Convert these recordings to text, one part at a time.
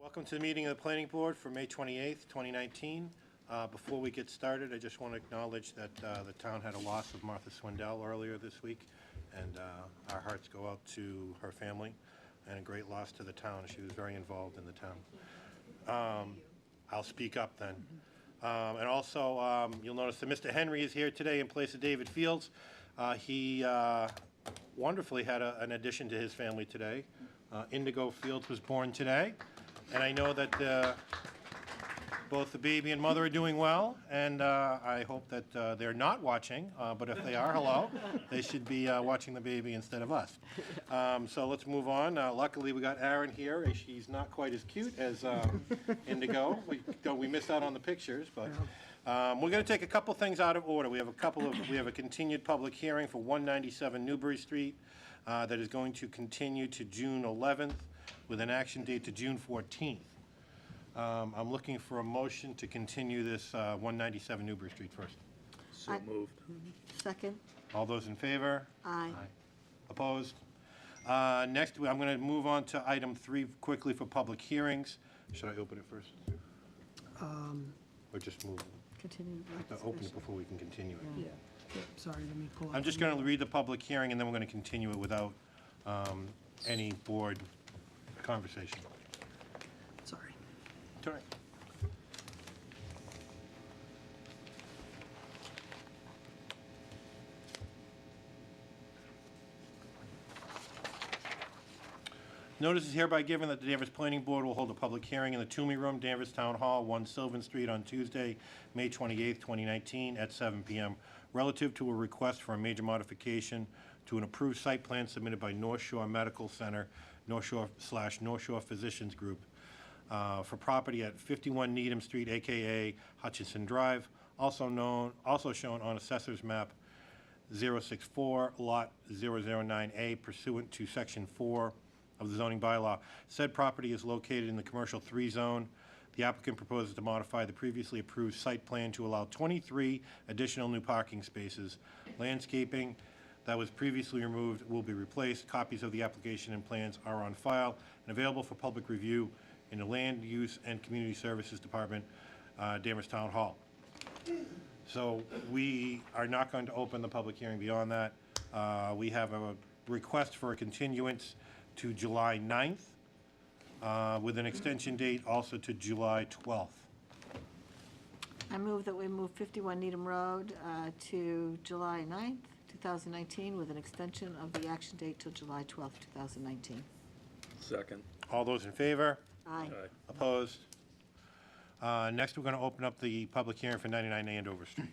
Welcome to the meeting of the Planning Board for May 28th, 2019. Before we get started, I just want to acknowledge that the town had a loss of Martha Swindell earlier this week, and our hearts go out to her family, and a great loss to the town. She was very involved in the town. I'll speak up then. And also, you'll notice that Mr. Henry is here today in place of David Fields. He wonderfully had an addition to his family today. Indigo Fields was born today. And I know that both the baby and mother are doing well, and I hope that they're not watching, but if they are, hello, they should be watching the baby instead of us. So let's move on. Luckily, we got Erin here. She's not quite as cute as Indigo. We missed out on the pictures, but we're going to take a couple things out of order. We have a continued public hearing for 197 Newbury Street that is going to continue to June 11th. With an action date to June 14th. I'm looking for a motion to continue this 197 Newbury Street first. So moved. Second. All those in favor? Aye. Opposed? Next, I'm going to move on to item 3 quickly for public hearings. Should I open it first? Or just move? Continue. Open it before we can continue it. Yeah. Sorry, let me pull up. I'm just going to read the public hearing, and then we're going to continue it without any board conversation. Sorry. It's all right. Notice is hereby given that the Danvers Planning Board will hold a public hearing in the Toomey Room, Danvers Town Hall, 1 Sylvan Street on Tuesday, May 28th, 2019 at 7 p.m. relative to a request for a major modification to an approved site plan submitted by North Shore Medical Center, North Shore Physicians Group, for property at 51 Needham Street, aka Hutchinson Drive, also shown on Assessor's Map 064, Lot 009A, pursuant to Section 4 of the zoning bylaw. Said property is located in the Commercial 3 zone. The applicant proposes to modify the previously approved site plan to allow 23 additional new parking spaces. Landscaping that was previously removed will be replaced. Copies of the application and plans are on file and available for public review in the Land Use and Community Services Department, Danvers Town Hall. So we are not going to open the public hearing beyond that. We have a request for a continuance to July 9th with an extension date also to July 12th. I move that we move 51 Needham Road to July 9th, 2019, with an extension of the action date till July 12th, 2019. Second. All those in favor? Aye. Opposed? Next, we're going to open up the public hearing for 99 Andover Street.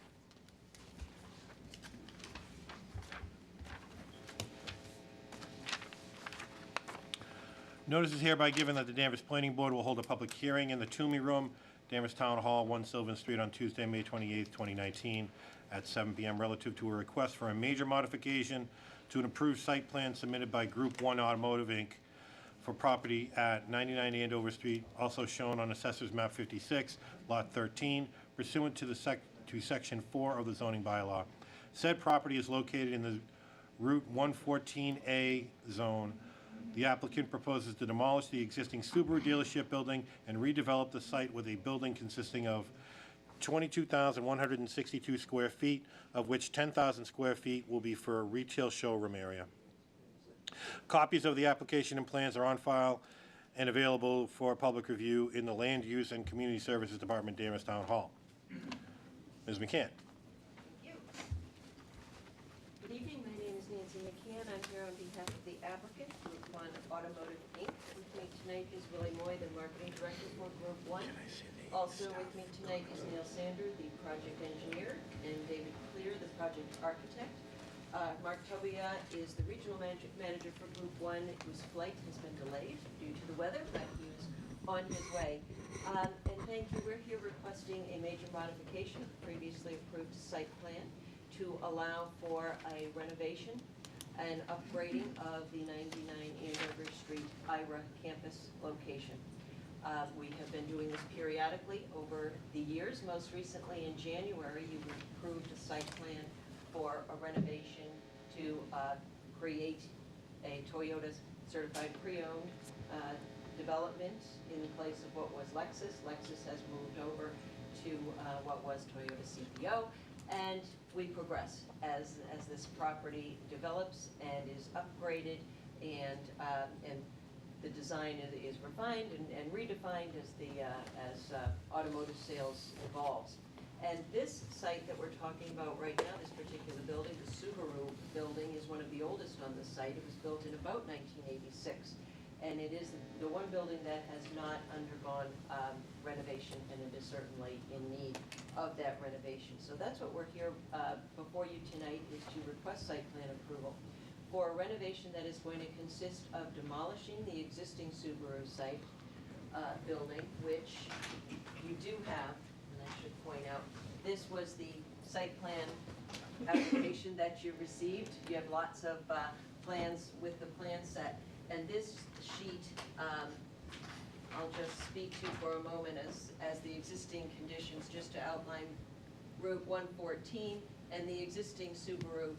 Notice is hereby given that the Danvers Planning Board will hold a public hearing in the Toomey Room, Danvers Town Hall, 1 Sylvan Street on Tuesday, May 28th, 2019 at 7 p.m. relative to a request for a major modification to an approved site plan submitted by Group 1 Automotive, Inc. for property at 99 Andover Street, also shown on Assessor's Map 56, Lot 13, pursuant to Section 4 of the zoning bylaw. Said property is located in the Route 114A zone. The applicant proposes to demolish the existing Subaru dealership building and redevelop the site with a building consisting of 22,162 square feet, of which 10,000 square feet will be for a retail showroom area. Copies of the application and plans are on file and available for public review in the Land Use and Community Services Department, Danvers Town Hall. Ms. McCann. Thank you. Good evening, my name is Nancy McCann. I'm here on behalf of the applicant, Group 1 Automotive, Inc. With me tonight is Willie Moy, the marketing director for Group 1. Also with me tonight is Neil Sander, the project engineer, and David Clear, the project architect. Mark Tobia is the regional manager for Group 1, whose flight has been delayed due to the weather, but he is on his way. And thank you. We're here requesting a major modification of the previously approved site plan to allow for a renovation and upgrading of the 99 Andover Street IRA campus location. We have been doing this periodically over the years. Most recently in January, you approved a site plan for a renovation to create a Toyota certified pre-owned development in place of what was Lexus. Lexus has moved over to what was Toyota CPO, and we progress as this property develops and is upgraded, and the design is refined and redefined as automotive sales evolves. And this site that we're talking about right now, this particular building, the Subaru building, is one of the oldest on the site. It was built in about 1986. And it is the one building that has not undergone renovation, and it is certainly in need of that renovation. So that's what we're here before you tonight, is to request site plan approval for a renovation that is going to consist of demolishing the existing Subaru site building, which you do have. I should point out, this was the site plan application that you received. You have lots of plans with the plan set. And this sheet, I'll just speak to for a moment as the existing conditions, just to outline Route 114, and the existing Subaru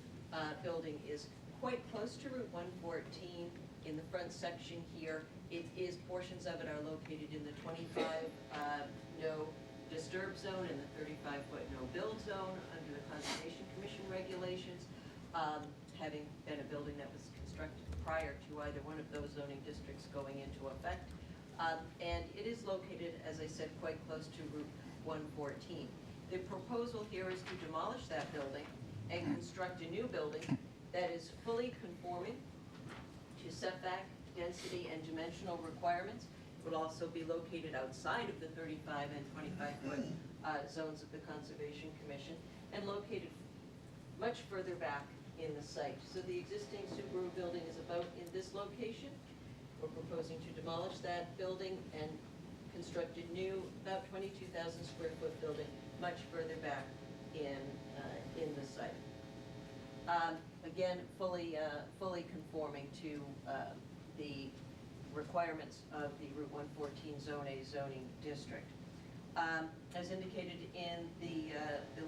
building is quite close to Route 114 in the front section here. Portions of it are located in the 25 no disturb zone and the 35-foot no build zone under the Conservation Commission regulations, having been a building that was constructed prior to either one of those zoning districts going into effect. And it is located, as I said, quite close to Route 114. The proposal here is to demolish that building and construct a new building that is fully conforming to setback, density, and dimensional requirements. It will also be located outside of the 35 and 25-foot zones of the Conservation Commission, and located much further back in the site. So the existing Subaru building is about in this location. We're proposing to demolish that building and construct a new, about 22,000 square foot building much further back in the site. Again, fully conforming to the requirements of the Route 114 Zone A zoning district. As indicated in the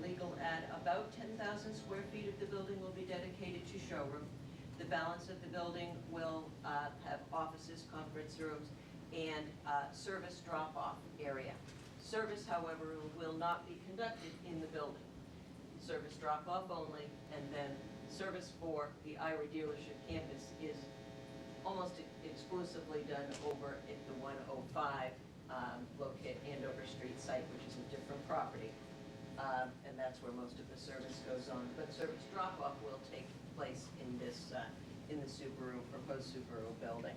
legal ad, about 10,000 square feet of the building will be dedicated to showroom. The balance of the building will have offices, conference rooms, and service drop-off area. Service, however, will not be conducted in the building. Service drop-off only, and then service for the Ira dealership campus is almost exclusively done over at the 105 Andover Street site, which is a different property. And that's where most of the service goes on. But service drop-off will take place in this, in the proposed Subaru building.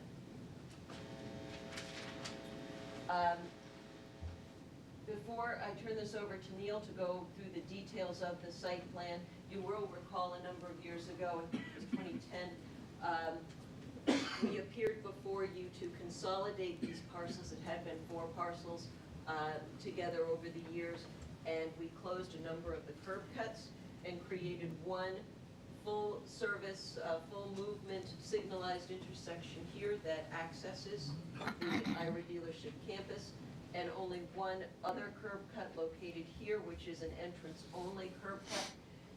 Before I turn this over to Neil to go through the details of the site plan, you will recall a number of years ago, I think it was 2010, we appeared before you to consolidate these parcels. It had been 4 parcels together over the years, and we closed a number of the curb cuts and created one full service, full movement signalized intersection here that accesses the Ira dealership campus, and only one other curb cut located here, which is an entrance-only curb cut.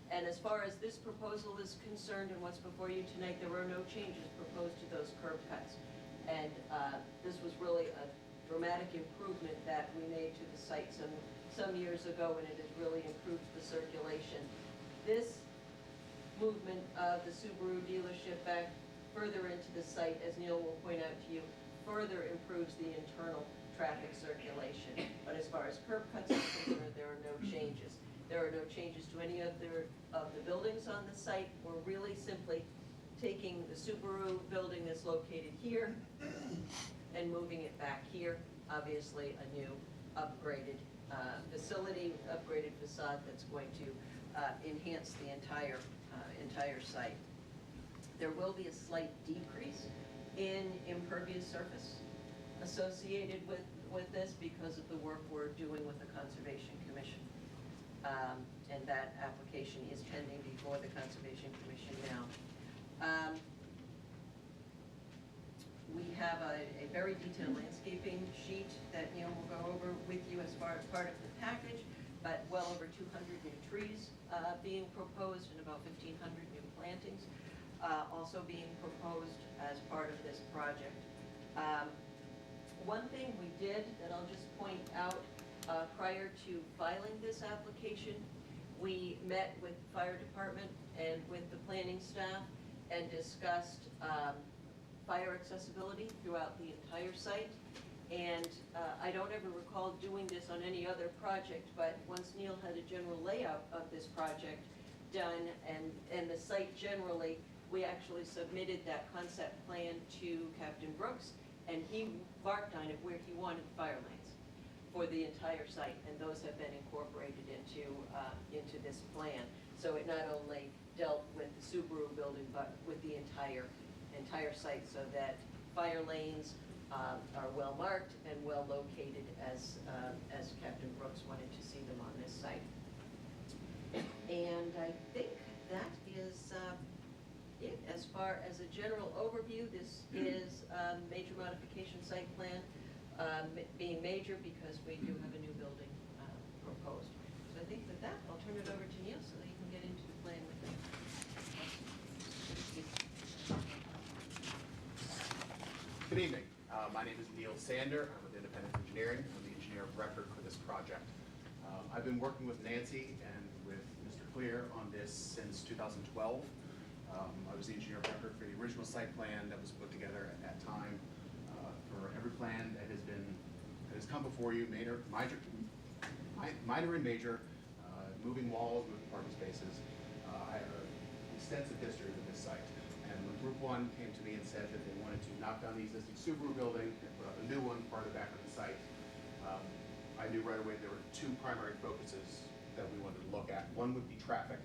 And as far as this proposal is concerned and what's before you tonight, there are no changes proposed to those curb cuts. And this was really a dramatic improvement that we made to the site some years ago, and it has really improved the circulation. This movement of the Subaru dealership back further into the site, as Neil will point out to you, further improves the internal traffic circulation. But as far as curb cuts are concerned, there are no changes. There are no changes to any of the buildings on the site. We're really simply taking the Subaru building that's located here and moving it back here. Obviously, a new upgraded facility, upgraded facade that's going to enhance the entire site. There will be a slight decrease in impervious surface associated with this because of the work we're doing with the Conservation Commission. And that application is pending before the Conservation Commission now. We have a very detailed landscaping sheet that Neil will go over with you as far as part of the package, but well over 200 new trees being proposed and about 1,500 new plantings also being proposed as part of this project. One thing we did that I'll just point out, prior to filing this application, we met with the fire department and with the planning staff and discussed fire accessibility throughout the entire site. And I don't ever recall doing this on any other project, but once Neil had a general layout of this project done and the site generally, we actually submitted that concept plan to Captain Brooks, and he marked on it where he wanted fire lanes for the entire site, and those have been incorporated into this plan. So it not only dealt with the Subaru building, but with the entire site, so that fire lanes are well marked and well located as Captain Brooks wanted to see them on this site. And I think that is it. As far as a general overview, this is major modification site plan, being major because we do have a new building proposed. So I think with that, I'll turn it over to Neil so that you can get into the plan with me. Good evening. My name is Neil Sander. I'm with Independent Engineering. I'm the engineer of record for this project. I've been working with Nancy and with Mr. Clear on this since 2012. I was the engineer of record for the original site plan that was put together at that time. For every plan that has come before you, minor and major, moving walls, moving parking spaces. I have an extensive history with this site. And when Group 1 came to me and said that they wanted to knock down the existing Subaru building and put up a new one farther back on the site, I knew right away there were two primary focuses that we wanted to look at. One would be traffic,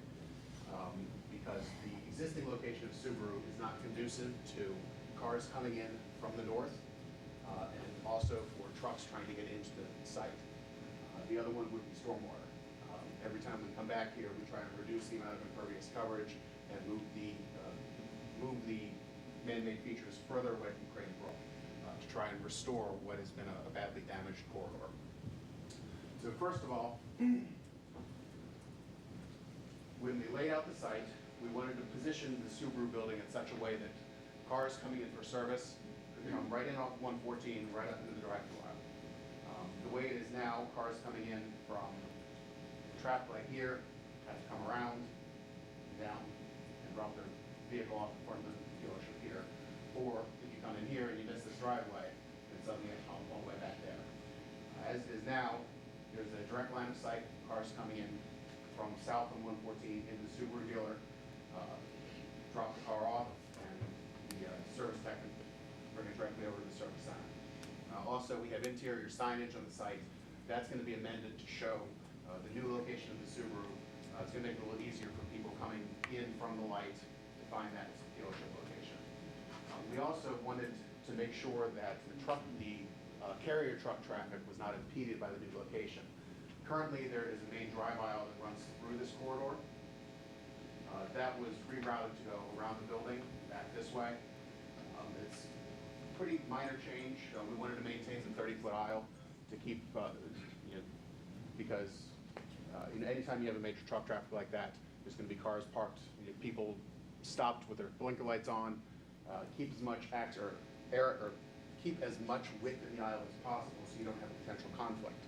because the existing location of Subaru is not conducive to cars coming in from the north, and also for trucks trying to get into the site. The other one would be stormwater. Every time we come back here, we try and reduce the amount of impervious coverage and move the man-made features further away from Crane Brook to try and restore what has been a badly damaged corridor. So first of all, when we laid out the site, we wanted to position the Subaru building in such a way that cars coming in for service could come right in off 114, right up into the drive-through aisle. The way it is now, cars coming in from the traffic light here have to come around, down, and drop their vehicle off in front of the dealership here. Or if you come in here and you miss this driveway, then suddenly you have to come all the way back there. As it is now, there's a direct line of sight, cars coming in from south on 114 into the Subaru dealer, drop the car off, and the service tech can bring it directly over to the service center. Also, we have interior signage on the site. That's going to be amended to show the new location of the Subaru. It's going to make it a little easier for people coming in from the light to find that dealership location. We also wanted to make sure that the carrier truck traffic was not impeded by the new location. Currently, there is a main drive aisle that runs through this corridor. That was rerouted to go around the building, back this way. It's a pretty minor change. We wanted to maintain the 30-foot aisle to keep, because anytime you have a major truck traffic like that, there's going to be cars parked, people stopped with their blinker lights on. Keep as much keep as much width in the aisle as possible so you don't have a potential conflict.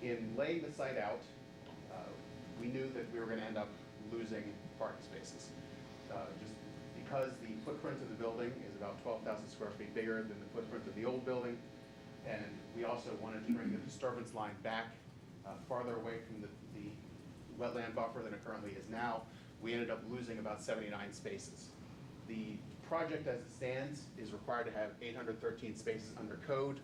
In laying the site out, we knew that we were going to end up losing parking spaces. Just because the footprint of the building is about 12,000 square feet bigger than the footprint of the old building, and we also wanted to bring the disturbance line back farther away from the wetland buffer than it currently is now. We ended up losing about 79 spaces. The project as it stands is required to have 813 spaces under code.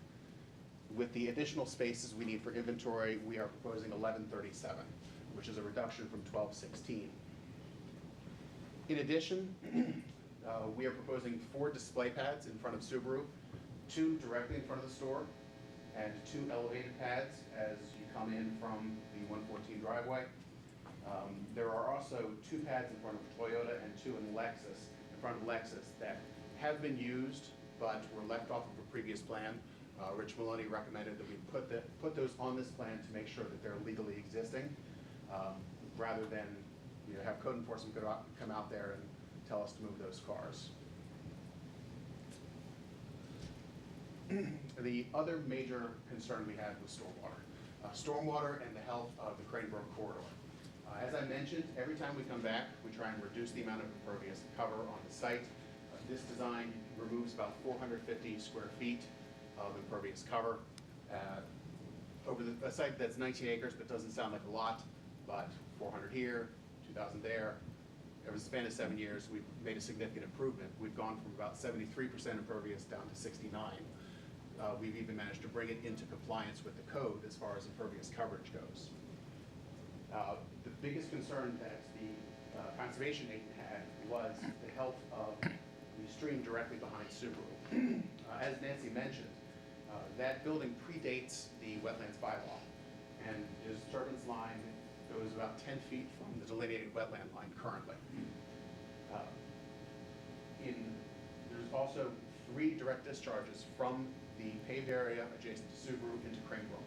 With the additional spaces we need for inventory, we are proposing 1137, which is a reduction from 1216. In addition, we are proposing 4 display pads in front of Subaru, 2 directly in front of the store, and 2 elevated pads as you come in from the 114 driveway. There are also 2 pads in front of Toyota and 2 in front of Lexus that have been used but were left off of a previous plan. Rich Maloney recommended that we put those on this plan to make sure that they're legally existing, rather than have code enforcement come out there and tell us to move those cars. The other major concern we had was stormwater. Stormwater and the health of the Cranebrook corridor. As I mentioned, every time we come back, we try and reduce the amount of impervious cover on the site. This design removes about 450 square feet of impervious cover. Over a site that's 19 acres, but doesn't sound like a lot, but 400 here, 2,000 there. Over the span of 7 years, we've made a significant improvement. We've gone from about 73% impervious down to 69. We've even managed to bring it into compliance with the code as far as impervious coverage goes. The biggest concern that the conservation agent had was the health of the stream directly behind Subaru. As Nancy mentioned, that building predates the wetlands bylaw, and the disturbance line goes about 10 feet from the delineated wetland line currently. There's also 3 direct discharges from the paved area adjacent to Subaru into Cranebrook.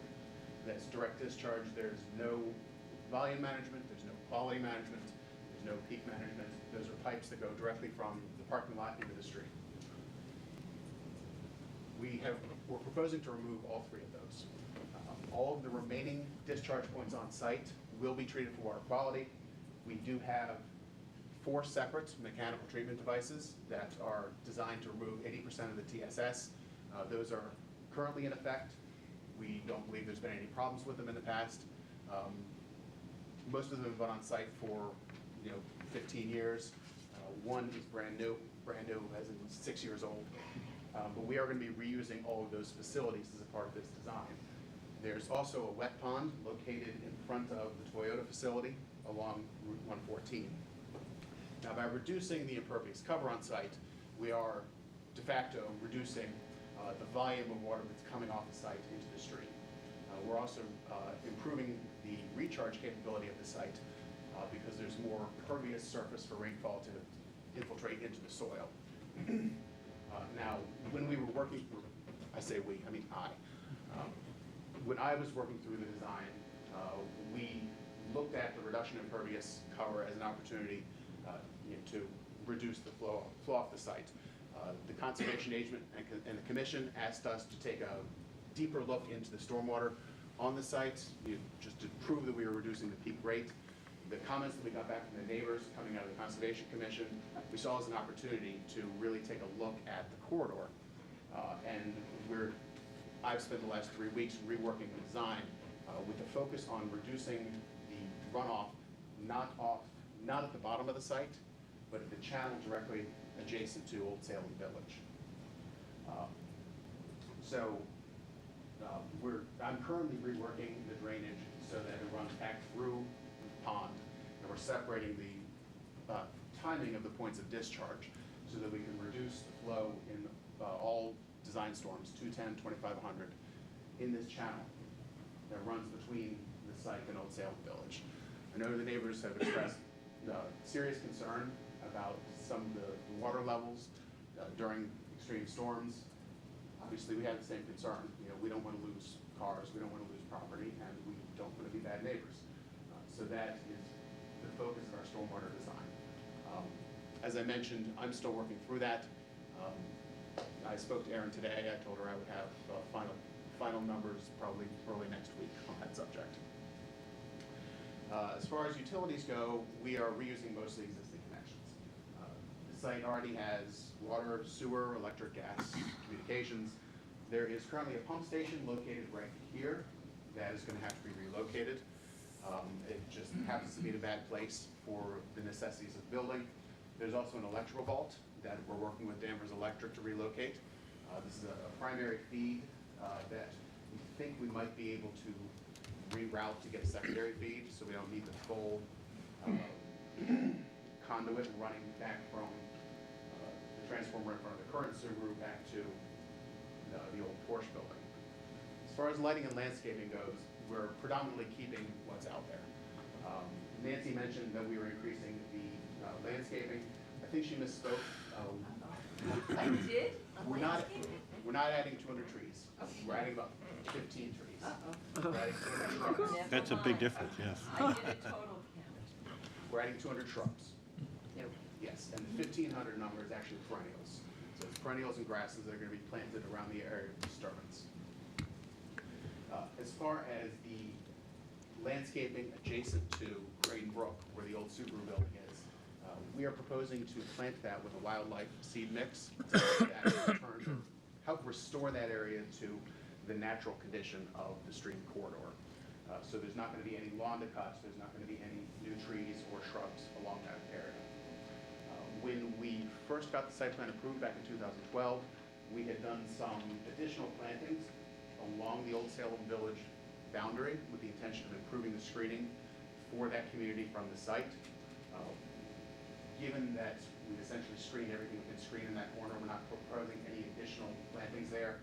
That's direct discharge. There's no volume management, there's no quality management, there's no peak management. Those are pipes that go directly from the parking lot into the stream. We're proposing to remove all 3 of those. All of the remaining discharge points on site will be treated for water quality. We do have 4 separate mechanical treatment devices that are designed to remove 80% of the TSS. Those are currently in effect. We don't believe there's been any problems with them in the past. Most of them have been on site for 15 years. One is brand new, as in 6 years old. But we are going to be reusing all of those facilities as a part of this design. There's also a wet pond located in front of the Toyota facility along Route 114. Now, by reducing the impervious cover on site, we are de facto reducing the volume of water that's coming off the site into the stream. We're also improving the recharge capability of the site because there's more pervious surface for rainfall to infiltrate into the soil. Now, when we were working through, I say we, I mean I. When I was working through the design, we looked at the reduction in impervious cover as an opportunity to reduce the flow off the site. The conservation agent and the commission asked us to take a deeper look into the stormwater on the site, just to prove that we were reducing the peak rate. The comments that we got back from the neighbors coming out of the Conservation Commission, we saw as an opportunity to really take a look at the corridor. And I've spent the last 3 weeks reworking the design with a focus on reducing the runoff, not at the bottom of the site, but at the channel directly adjacent to Old Salem Village. I'm currently reworking the drainage so that it runs back through the pond, and we're separating the timing of the points of discharge so that we can reduce the flow in all design storms, 210, 2500, in this channel that runs between the site and Old Salem Village. I know the neighbors have expressed serious concern about some of the water levels during extreme storms. Obviously, we have the same concern. We don't want to lose cars, we don't want to lose property, and we don't want to be bad neighbors. So that is the focus of our stormwater design. As I mentioned, I'm still working through that. I spoke to Erin today. I told her I would have final numbers probably early next week on that subject. As far as utilities go, we are reusing mostly existing connections. The site already has water, sewer, electric, gas, communications. There is currently a pump station located right here that is going to have to be relocated. It just happens to be in a bad place for the necessities of the building. There's also an electrical vault that we're working with Danvers Electric to relocate. This is a primary feed that we think we might be able to reroute to get a secondary feed, so we don't need the full conduit running back from the transformer in front of the current Subaru back to the old Porsche building. As far as lighting and landscaping goes, we're predominantly keeping what's out there. Nancy mentioned that we were increasing the landscaping. I think she misspoke. I did? We're not adding 200 trees. We're adding about 15 trees. We're adding 200 shrubs. That's a big difference, yes. I did a total count. We're adding 200 shrubs. Nope. Yes, and the 1,500 number is actually perennials. So it's perennials and grasses that are going to be planted around the area of disturbance. As far as the landscaping adjacent to Crane Brook, where the old Subaru building is, we are proposing to plant that with a wildlife seed mix to help restore that area to the natural condition of the stream corridor. So there's not going to be any lawn to cut, there's not going to be any new trees or shrubs along that area. When we first got the site plan approved back in 2012, we had done some additional plantings along the old Salem Village boundary with the intention of improving the screening for that community from the site. Given that we essentially screen everything we can screen in that corner, we're not proposing any additional plantings there.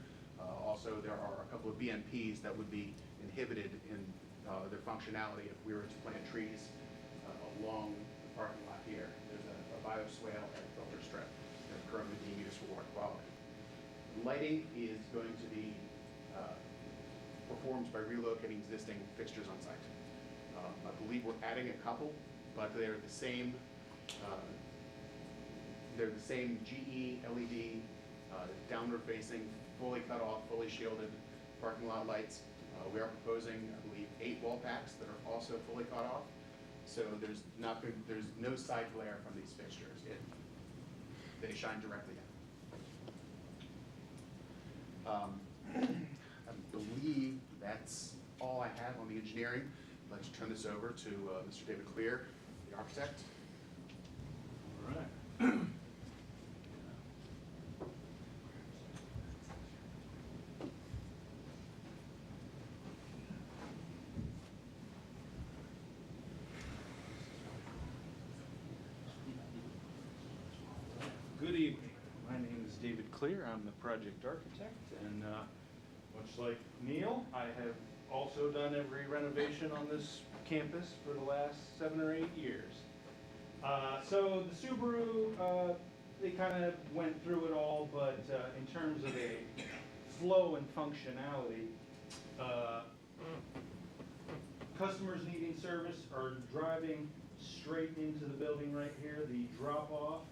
Also, there are a couple of BMPs that would be inhibited in their functionality if we were to plant trees along the parking lot here. There's a bioswale and a filter strip that are currently being used for water quality. Lighting is going to be performed by relocating existing fixtures on site. I believe we're adding a couple, but they're the same GE LED, downward facing, fully cut off, fully shielded parking lot lights. We are proposing, I believe, 8 wall packs that are also fully cut off. So there's no side glare from these fixtures. They shine directly in. I believe that's all I have on the engineering. I'd like to turn this over to Mr. David Clear, the architect. All right. Good evening. My name is David Clear. I'm the project architect, and much like Neil, I have also done every renovation on this campus for the last 7 or 8 years. So the Subaru, they kind of went through it all, but in terms of a flow and functionality, customers needing service are driving straight into the building right here. The drop-off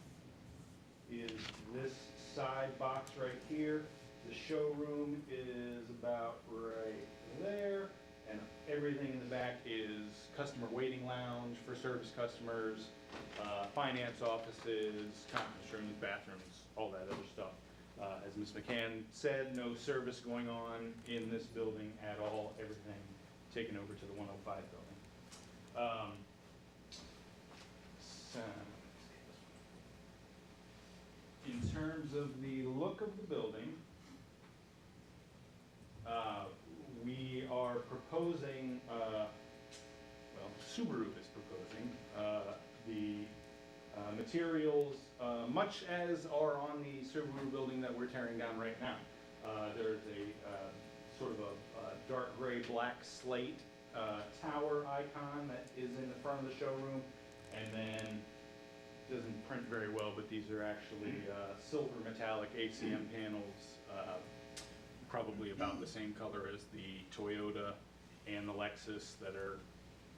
is this side box right here. The showroom is about right there, and everything in the back is customer waiting lounge for service customers, finance offices, conference rooms, bathrooms, all that other stuff. As Ms. McCann said, no service going on in this building at all, everything taken over to the 105 building. In terms of the look of the building, we are proposing, well, Subaru is proposing, the materials, much as are on the Subaru building that we're tearing down right now. There's a sort of a dark gray black slate tower icon that is in the front of the showroom, and then doesn't print very well, but these are actually silver metallic ACM panels, probably about the same color as the Toyota and the Lexus that are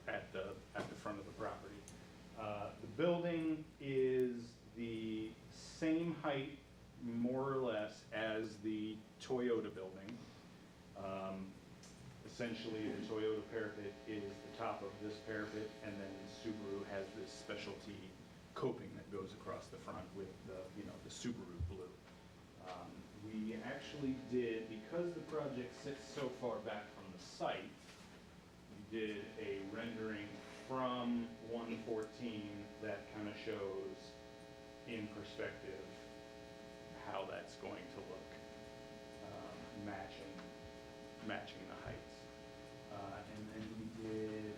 at the front of the property. The building is the same height, more or less, as the Toyota building. Essentially, the Toyota parapet is the top of this parapet, and then Subaru has this specialty coping that goes across the front with the, the Subaru blue. We actually did, because the project sits so far back from the site, we did a rendering from 114 that kind of shows in perspective how that's going to look, matching the heights. And then we did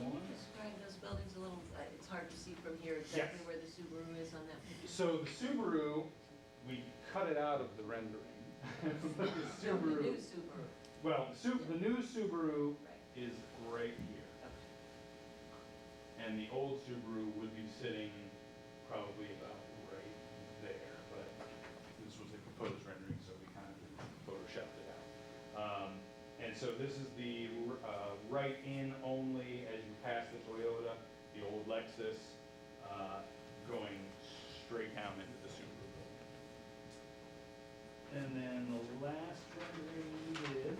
one. Describe those buildings a little, it's hard to see from here exactly where the Subaru is on that picture. So the Subaru, we cut it out of the rendering. But the Subaru, The new Subaru. well, the new Subaru Right. is right here. Okay. And the old Subaru would be sitting probably about right there, but this was a proposed rendering, so we kind of photoshopped it out. And so this is the right in only as you pass the Toyota, the old Lexus, going straight down into the Subaru building. And then the last rendering we did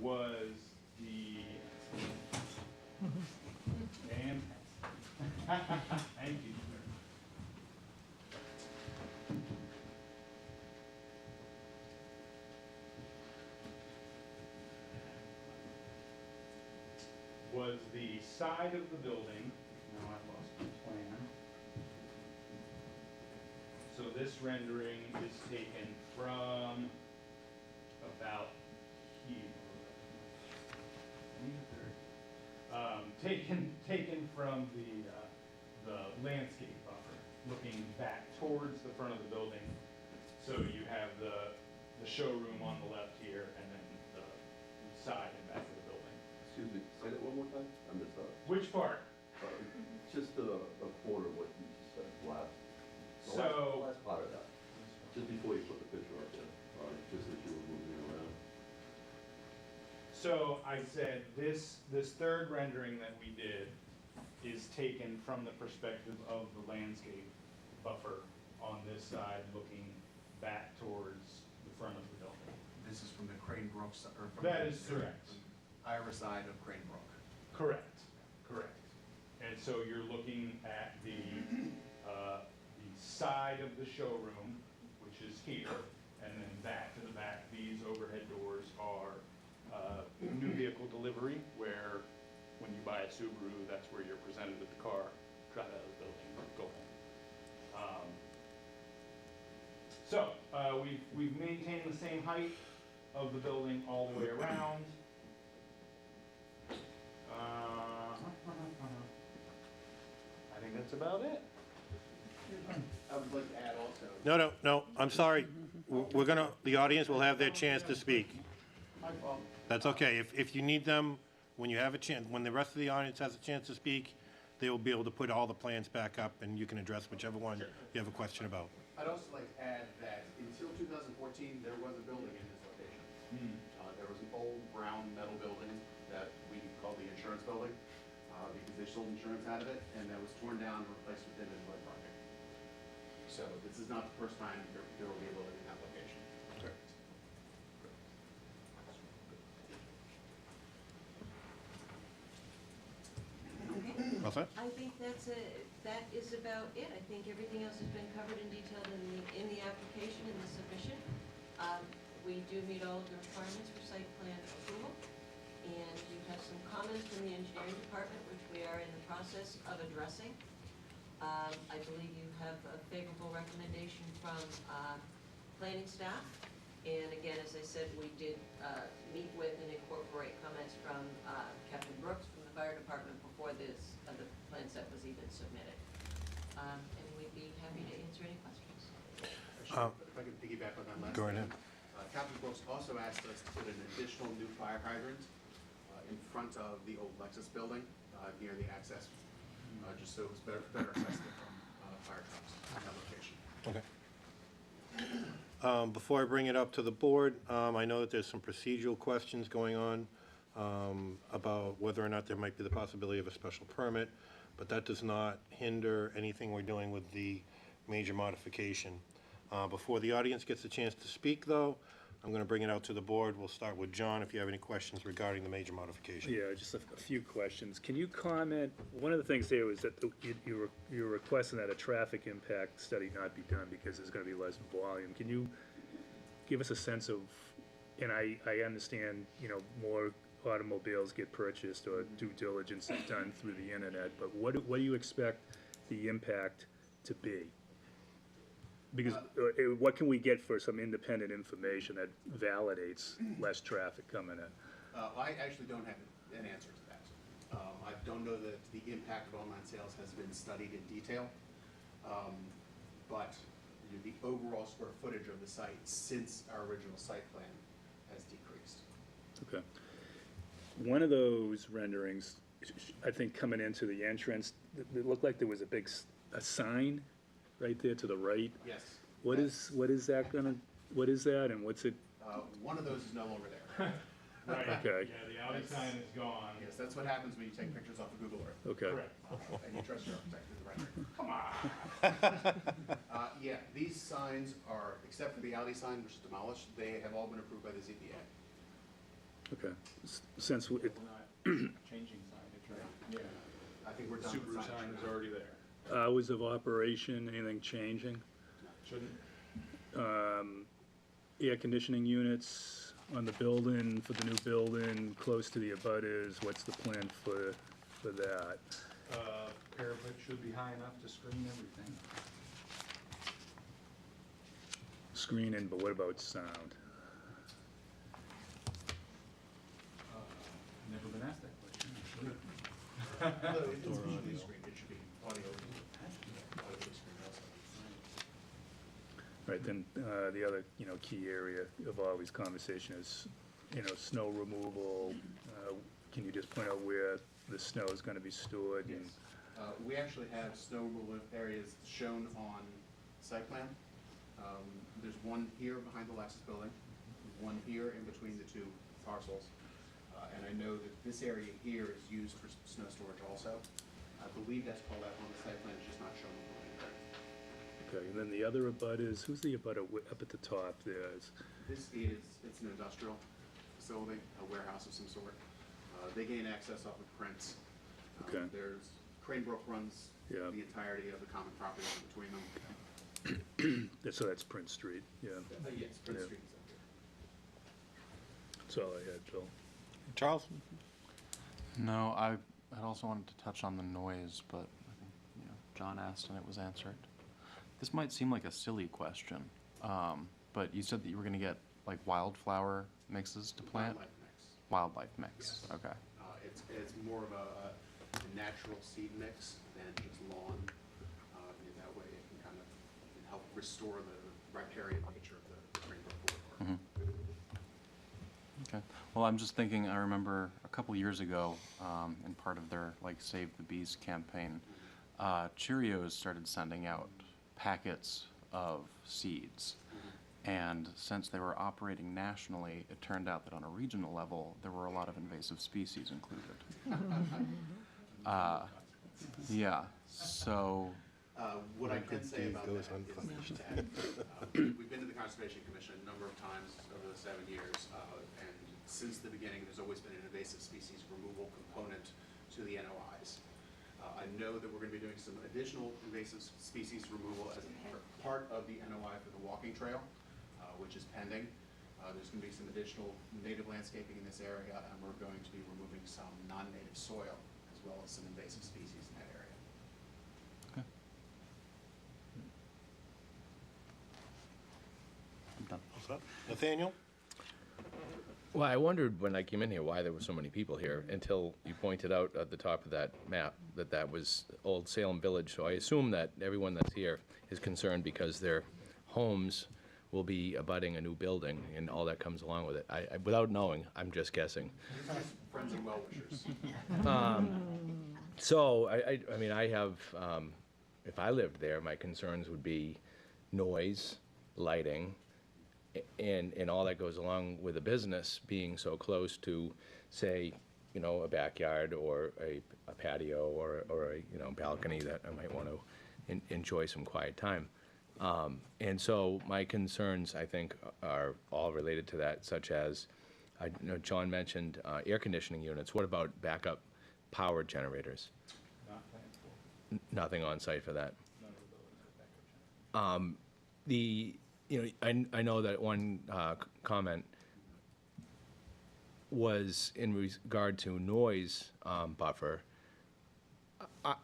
was the and thank you, sir. Was the side of the building. Now I've lost my plan. So this rendering is taken from about here. Taken from the landscape buffer, looking back towards the front of the building. So you have the showroom on the left here, and then the side and back of the building. Excuse me, say that one more time? I missed that. Which part? Just the corner of what you just said, last. The So- last part of that, just before you put the picture up there, just as you were moving around. So I said, this third rendering that we did is taken from the perspective of the landscape buffer on this side, looking back towards the front of the building. This is from the Crane Brook, or from That the is correct. Ira side of Crane Brook. Correct, correct. And so you're looking at the side of the showroom, which is here, and then back to the back. These overhead doors are new vehicle delivery, where when you buy a Subaru, that's where you're presented with the car, drive out of the building, go home. So we've maintained the same height of the building all the way around. I think that's about it. I would like to add also. No, I'm sorry. We're gonna, the audience will have their chance to speak. My fault. That's okay. If you need them, when you have a chance, when the rest of the audience has a chance to speak, they will be able to put all the plans back up, and you can address whichever one you have a question about. I'd also like to add that until 2014, there was a building in this location. There was an old brown metal building that we called the insurance building, because they sold insurance out of it, and that was torn down and replaced with inventory parking. So this is not the first time there will be a building in that location. Okay. All set? I think that is about it. I think everything else has been covered and detailed in the application and the submission. We do meet all of the requirements for site plan approval. And you have some comments from the engineering department, which we are in the process of addressing. I believe you have a favorable recommendation from planning staff. And again, as I said, we did meet with and incorporate comments from Captain Brooks from the fire department before the plan set was even submitted. And we'd be happy to answer any questions. If I could piggyback on that last. Go right thing. ahead. Captain Brooks also asked us to put an additional new fire hydrant in front of the old Lexus building, near the access, just so it was better accessible from fire trucks in that location. Okay. Before I bring it up to the board, I know that there's some procedural questions going on about whether or not there might be the possibility of a special permit, but that does not hinder anything we're doing with the major modification. Before the audience gets a chance to speak, though, I'm going to bring it out to the board. We'll start with John, if you have any questions regarding the major modification. Yeah, just a few questions. Can you comment, one of the things there was that you're requesting that a traffic impact study not be done because there's gonna be less volume. Can you give us a sense of, and I understand, more automobiles get purchased or due diligence is done through the internet, but what do you expect the impact to be? Because what can we get for some independent information that validates less traffic coming in? I actually don't have an answer to that. I don't know that the impact of online sales has been studied in detail, but the overall square footage of the site since our original site plan has decreased. Okay. One of those renderings, I think coming into the entrance, it looked like there was a sign right there to the right. Yes. What is that, and what's it? One of those is no longer there. Right, Okay. yeah, the Audi sign is gone. Yes, that's what happens when you take pictures off of Google Earth. Okay. Correct. And you trust your architect to do the rendering. Come on. Yeah, these signs are, except for the Audi sign, which is demolished, they have all been approved by the ZBA. Okay. Since it, We're not changing signage, right? Yeah. I think we're done with Subaru signage sign for is now. already there. hours of operation, anything changing? Shouldn't, Air conditioning units on the building, for the new building, close to the abutters, what's the plan for that? parapet should be high enough to screen everything. Screening, but what about sound? Never been asked that question, actually. It's TV screen, it should be audio. Audio screen also. Right, then, the other, key area of all these conversation is, snow removal. Can you just point out where the snow is gonna be stored? And Yes. We actually have snow removal areas shown on site plan. There's one here behind the Lexus building, one here in between the two parcels. And I know that this area here is used for snow storage also. I believe that's called out on the site plan, it's just not shown on the plan. Okay, and then the other abutters, who's the abutter up at the top there? This is, it's an industrial facility, a warehouse of some sort. They gain access off of Prince. Okay. There's, Cranebrook runs Yeah. the entirety of the common property in between them. So that's Prince Street, yeah. Yes, Prince Yeah. Street is up here. That's all I had, Bill. Charles? No, I'd also wanted to touch on the noise, but I think, John asked and it was answered. This might seem like a silly question, but you said that you were gonna get like wildflower mixes to plant? Wildlife mix. Wildlife mix, Yes. okay. It's more of a natural seed mix than just lawn. In that way, it can kind of help restore the riparian nature of the Cranebrook Boulevard. Okay, well, I'm just thinking, I remember a couple years ago, in part of their like Save the Bees campaign, Cheerios started sending out packets of seeds. And since they were operating nationally, it turned out that on a regional level, there were a lot of invasive species included. Yeah, so, What I can say about that is that we've been to the Conservation Commission a number of times over the 7 years, and since the beginning, there's always been an invasive species removal component to the NOIs. I know that we're going to be doing some additional invasive species removal as a part of the NOI for the walking trail, which is pending. There's going to be some additional native landscaping in this area, and we're going to be removing some non-native soil, as well as some invasive species in that area. okay. I'm done. Nathaniel? Well, I wondered when I came in here why there were so many people here until you pointed out at the top of that map that that was Old Salem Village. So I assume that everyone that's here is concerned because their homes will be abutting a new building and all that comes along with it. Without knowing, I'm just guessing. Friends and well-wishers. So I mean, I have, if I lived there, my concerns would be noise, lighting, and all that goes along with a business being so close to, say, a backyard or a patio or a, balcony that I might want to enjoy some quiet time. And so my concerns, I think, are all related to that, such as, I know John mentioned air conditioning units. What about backup power generators? Not planned for. Nothing on site for that. None of the buildings have backup generators. I know that one comment was in regard to noise buffer.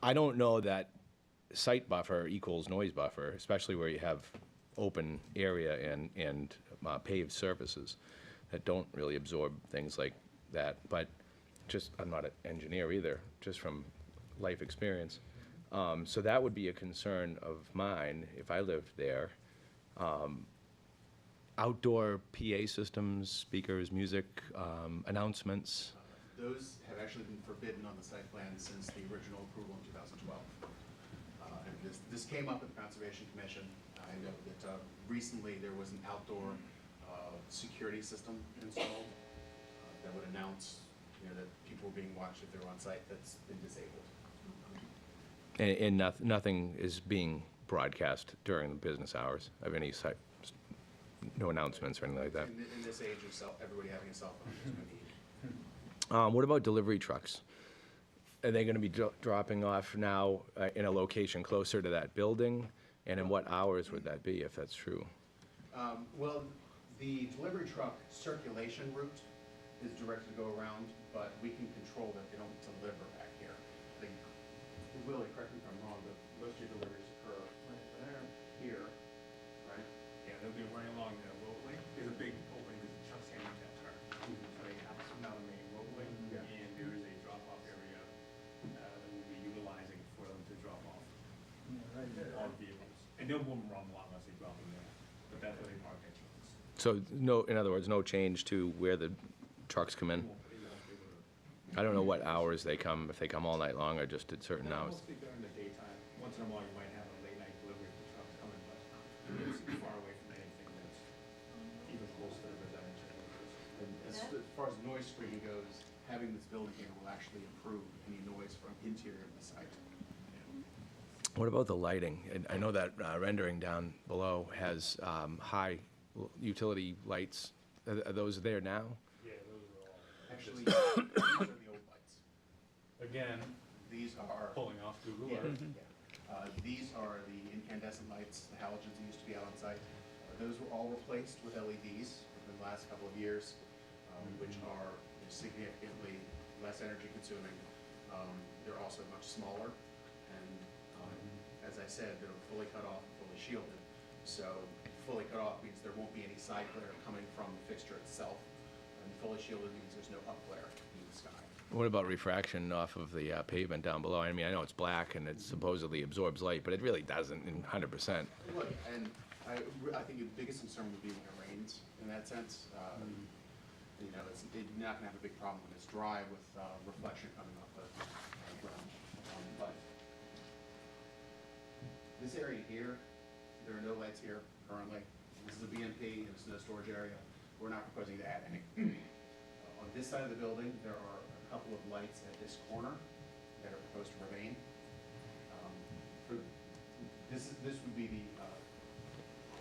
I don't know that site buffer equals noise buffer, especially where you have open area and paved surfaces that don't really absorb things like that. But I'm not an engineer either, just from life experience. So that would be a concern of mine if I lived there. Outdoor PA systems, speakers, music, announcements. Those have actually been forbidden on the site plan since the original approval in 2012. And this came up at the Conservation Commission. I know that recently there was an outdoor security system installed. that would announce, that people were being watched if they were on site, that's been disabled. And nothing is being broadcast during the business hours of any site, no announcements or anything like that. In this age of everybody having a cell phone, there's no need. What about delivery trucks? Are they gonna be dropping off now in a location closer to that building? And in what hours would that be, if that's true? Well, the delivery truck circulation route is directed to go around, but we can control that they don't deliver back here. Willie, correct me if I'm wrong, but most of your deliveries occur right there, here, right? Yeah, they'll be running along the roadway. There's a big opening, there's a Chuck's handicap turn. So they have to come down the main roadway, Yeah. and there is a drop-off area that we'll be utilizing for them to drop off all vehicles. And they'll move them around a lot once they drop them there, but that's where they park their trucks. So no, in other words, no change to where the trucks come in? They won't be able to. I don't know what hours they come, if they come all night long or just at certain hours. Mostly during the daytime. Once in a while, you might have a late night delivery of the trucks coming, but it's far away from anything that's even close to the residential areas. And as far as noise screening goes, having this building here will actually improve any noise from interior of the site. What about the lighting? And I know that rendering down below has high utility lights. Are those there now? Yeah, those are all. Actually, these are the old lights. Again, These are, pulling off Google yeah, Earth. these are the incandescent lights, the halogens that used to be out on site. Those were all replaced with LEDs within the last couple of years, which are significantly less energy consuming. They're also much smaller, and as I said, they're fully cut off, and fully shielded. So fully cut off means there won't be any side glare coming from the fixture itself, and fully shielded means there's no up glare in the sky. What about refraction off of the pavement down below? I mean, I know it's black and it supposedly absorbs light, but it really doesn't in 100%. Look, and I think the biggest concern would be when it rains, in that sense. You're not gonna have a big problem when it's dry with reflection coming off the ground. But this area here, there are no lights here currently. This is a BMP and a snow storage area. We're not proposing to add any. On this side of the building, there are a couple of lights at this corner that are proposed to remain. This would be the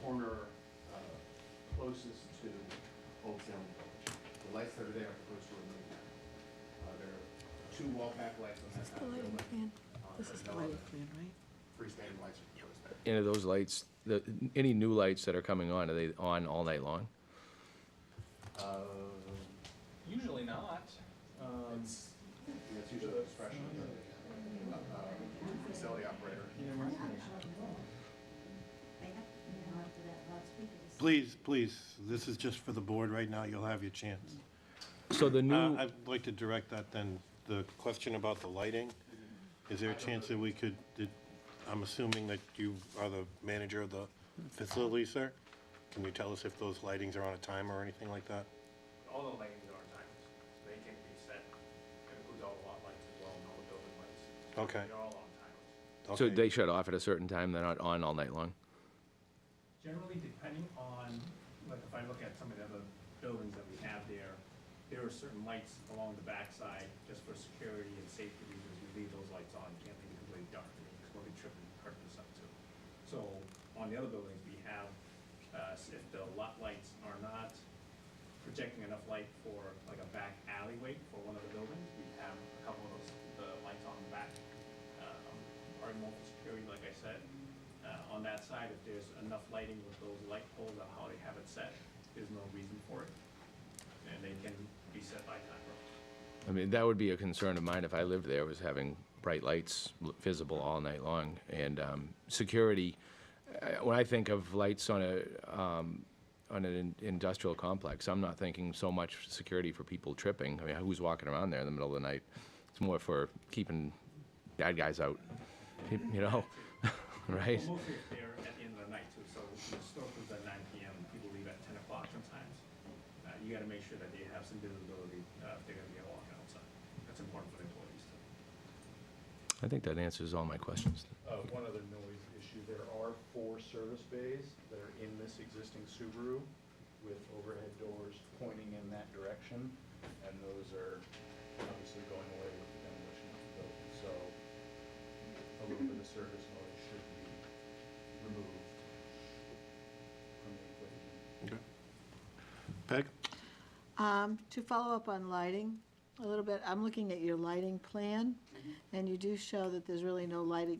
corner closest to Old Salem Village. The lights that are there are proposed to remain there. There are two wall pack lights on that This is side the of the lighting building. plan. This is the No lighting other plan, right? freestanding lights are proposed there. And are those lights, any new lights that are coming on, are they on all night long? Usually not. That's usually the discretion of the facility operator. Please, this is just for the board right now, you'll have your chance. So the new, I'd like to direct that then, the question about the lighting, is there a chance that we could, I'm assuming that you are the manager of the facility, sir? Can you tell us if those lightings are on a timer or anything like that? All the lightings are timers. They can be set. It includes all the lot lights as well, and all the building lights. Okay. They're all on timers. so Okay. they shut off at a certain time, they're not on all night long? Generally, depending on, like if I look at some of the other buildings that we have there are certain lights along the backside, just for security and safety reasons, we leave those lights on, can't leave it completely dark, because we'll be tripping and hurting us up too. So, on the other buildings, we have, if the lot lights are not projecting enough light for like a back alleyway for one of the buildings, we have a couple of those, the lights on the back. Are more for security, like I said. On that side, if there's enough lighting with those light poles on how they have it set, there's no reason for it. And they can be set by timer. I mean, that would be a concern of mine if I lived there, was having bright lights visible all night long. And security, when I think of lights on an industrial complex, I'm not thinking so much security for people tripping. I mean, who's walking around there in the middle of the night? It's more for keeping bad guys out, you know, right? Well, mostly if they're at the end of the night too, so the store closes at 9 PM, people leave at 10 o'clock sometimes. You gotta make sure that they have some visibility, if they're gonna be walking outside. That's important for the employees too. I think that answers all my questions. One other noise issue, there are 4 service bays that are in this existing Subaru. with overhead doors pointing in that direction, and those are obviously going away with the demolition of the building. So a little bit of service noise should be removed from the equation. Okay. Peg? To follow up on lighting a little bit, I'm looking at your lighting plan, and you do show that there's really no light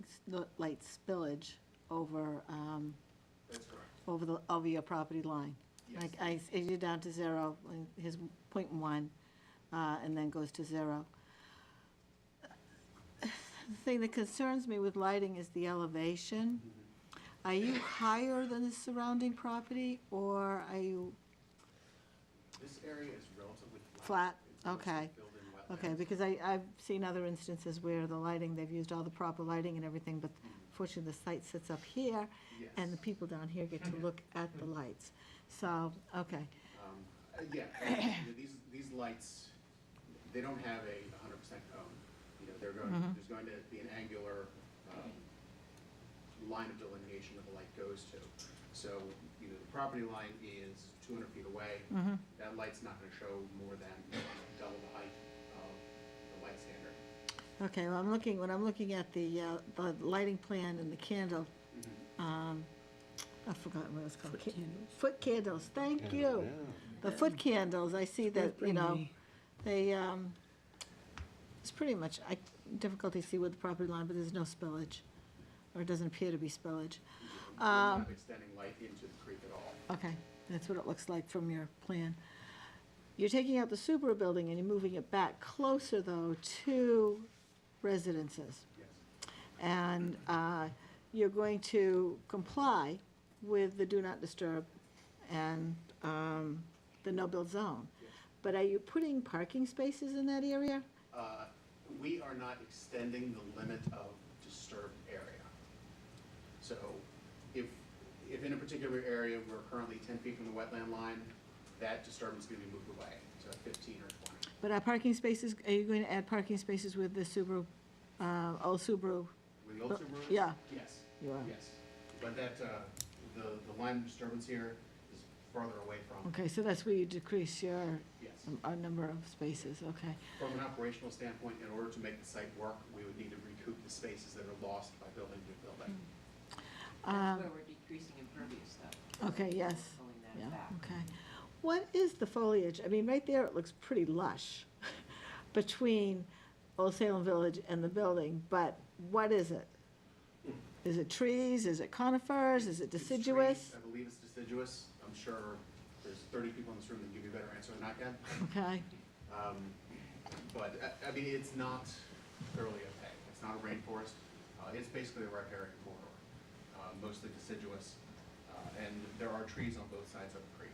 spillage over, That's correct. over your property line. Yes. Like, as you're down to 0, and his 0.1, and then goes to 0. The thing that concerns me with lighting is the elevation. Are you higher than the surrounding property, or are you This area is relatively flat? It's mostly Okay. filled in Okay, wetlands. because I've seen other instances where the lighting, they've used all the proper lighting and everything, but fortunately, the site sits up here, and the Yes. people down here get to look at the lights. So, okay, Yeah, these lights, they don't have a 100% cone. You know, there's going to be an angular line of delineation that the light goes to. So, you know, the property line is 200 feet away. That light's not gonna show more than double the height of the light standard. okay, well, when I'm looking at the lighting plan and the candle, I've forgotten what it's called. Foot candles, thank you. The foot candles, I see that, you know, they, it's pretty much, difficult to see with the property line, but there's no spillage, or it doesn't appear to be spillage. We're not extending light into the creek at all. Okay, that's what it looks like from your plan. You're taking out the Subaru building and you're moving it back closer, though, to residences. Yes. And you're going to comply with the do not disturb and the no-build zone. Yes. But are you putting parking spaces in that area? We are not extending the limit of disturbed area. So if in a particular area, we're currently 10 feet from the wetland line, that disturbance is going to be moved away to 15 or 20. But are parking spaces, are you going to add parking spaces with the Subaru, old Subaru? With the old Subarus? Yeah. Yes. You are. Yes. But that, the line of disturbance here is farther away from. Okay, so that's where you decrease your Yes. number of spaces, okay. From an operational standpoint, in order to make the site work, we would need to recoup the spaces that are lost by building new building. That's where we're decreasing impervious stuff. Okay, yes, Pulling yeah, that back. okay. What is the foliage? I mean, right there, it looks pretty lush between Old Salem Village and the building, but what is it? Is it trees, is it conifers, is it It's deciduous? trees. I believe it's deciduous. I'm sure there's 30 people in this room that give you a better answer than I can. Okay, But, I mean, it's not thoroughly opaque. It's not a rainforest. It's basically a riparian corridor, mostly deciduous. And there are trees on both sides of the creek.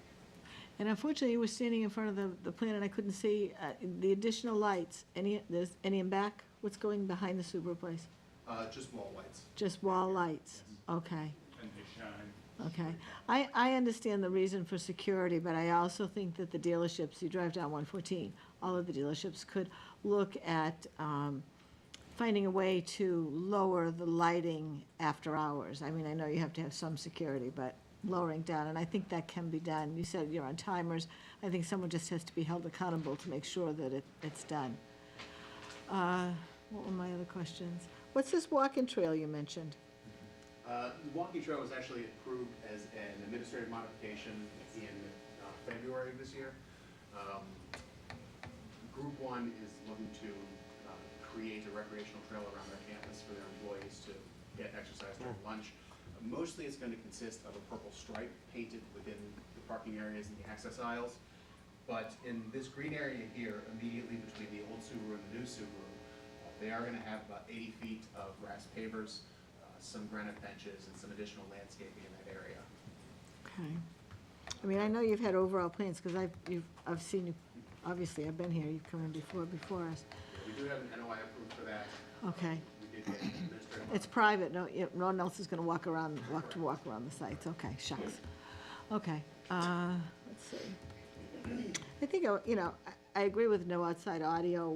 and unfortunately, you were standing in front of the plan and I couldn't see the additional lights. There's any in back? What's going behind the Subaru place? Just wall lights. Just wall lights? Okay. And they shine. Okay. I understand the reason for security, but I also think that the dealerships, you drive down 114, all of the dealerships could look at finding a way to lower the lighting after hours. I mean, I know you have to have some security, but lowering down, and I think that can be done. You said you're on timers. I think someone just has to be held accountable to make sure that it's done. What were my other questions? What's this walking trail you mentioned? The walking trail was actually approved as an administrative modification in February of this year. Group 1 is looking to create a recreational trail around their campus for their employees to get exercise during lunch. Mostly it's going to consist of a purple stripe painted within the parking areas and the access aisles. But in this green area here, immediately between the old Subaru and the new Subaru, they are going to have about 80 feet of grass pavers, some granite benches, and some additional landscaping in that area. Okay. I mean, I know you've had overall plans, because I've seen you, obviously, I've been here, you've come in before us. We do have an NOI approved for that. Okay. We did get an administrative. It's private, no one else is gonna walk around the sites, okay, shucks. Okay, let's see. I think, I agree with no outside audio,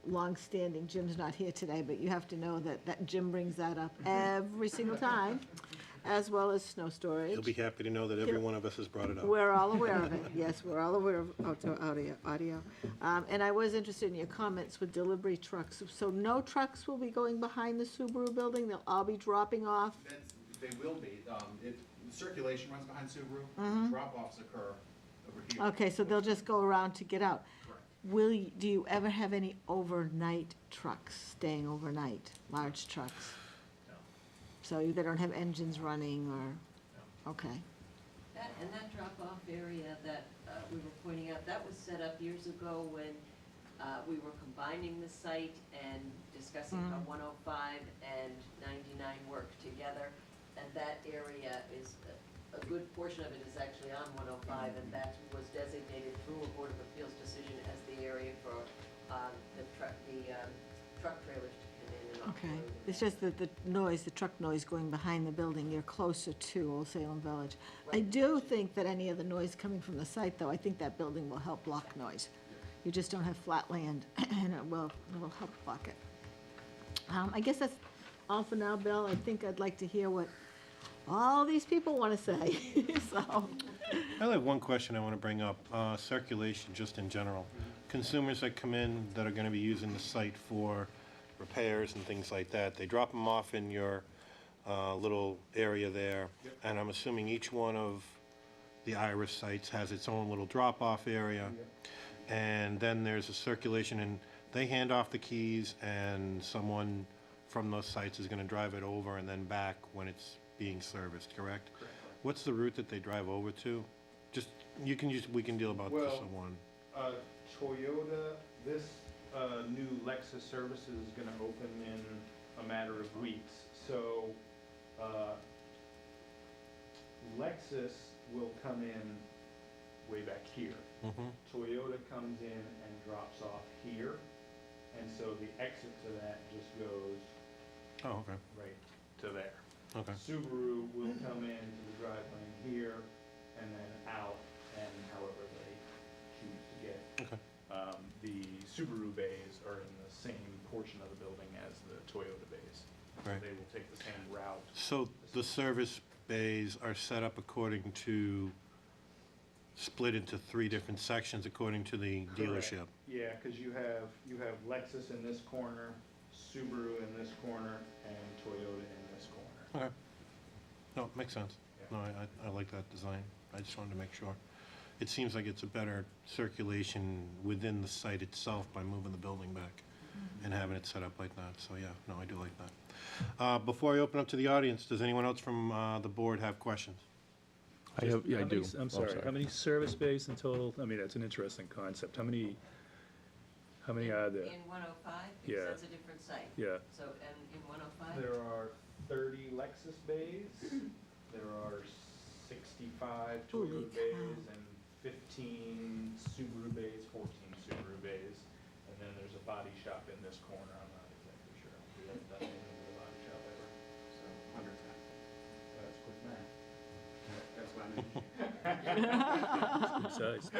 long-standing, Jim's not here today, but you have to know that Jim brings that up every single time. as well as snow storage. You'll be happy to know that every one of us has brought it up. We're all aware of it, yes, we're all aware of audio. And I was interested in your comments with delivery trucks. So no trucks will be going behind the Subaru building, they'll all be dropping off? They will be. The circulation runs behind Subaru. Drop-offs occur over here. Okay, so they'll just go around to get out. Correct. Do you ever have any overnight trucks, staying overnight, large trucks? No. So they don't have engines running or, okay. That drop-off area that we were pointing out, that was set up years ago when we were combining the site and discussing how 105 and 99 work together. And that area is, a good portion of it is actually on 105, and that was designated through a Board of Appeals decision as the area for the truck trailers to come in and off the Okay, road. it's just that the noise, the truck noise going behind the building, you're closer to Old Salem Village. I do think that any of the noise coming from the site, though, I think that building will help block noise. You just don't have flat land, and it will help block it. I guess that's all for now, Bill. I think I'd like to hear what all these people want to say, so. I have one question I want to bring up, circulation just in general. Consumers that come in that are going to be using the site for repairs and things like that, they drop them off in your little area there, and I'm assuming each one of the Iris sites has its own little drop-off area, and then there's a circulation, and they hand off the keys, and someone from those sites is going to drive it over and then back when it's being serviced, correct? Correct. What's the route that they drive over to? Just, we can deal about this Well, in one. Toyota, this new Lexus service is gonna open in a matter of weeks. So Lexus will come in way back here. Mhm. Toyota comes in and drops off here. And so the exit to that just goes Oh, okay, right to there. okay. Subaru will come in to the drive lane here and then out, and however they choose to get. Okay. The Subaru bays are in the same portion of the building as the Toyota bays. So Right. they will take the same route. So the service bays are set up according to, split into 3 different sections according to the dealership? Yeah, because you have Lexus in this corner, Subaru in this corner, and Toyota in this corner. Okay. No, makes sense. Yeah. No, I like that design. I just wanted to make sure. It seems like it's a better circulation within the site itself by moving the building back and having it set up like that. So, yeah, no, I do like that. Before I open up to the audience, does anyone else from the board have questions? I have, yeah, I How many- do. I'm Oh, sorry, how many service bays in total? I mean, that's an interesting concept. How many are there? In 105, Yeah. because that's a different site. Yeah, So, and in 105? There are 30 Lexus bays, there are 65 Holy Toyota cow. bays, and 15 Subaru bays, 14 Subaru bays, and then there's a body shop in this corner, I'm not exactly sure. We haven't done anything with a body shop ever, So 110. so that's quick math. That's what I mean. good size.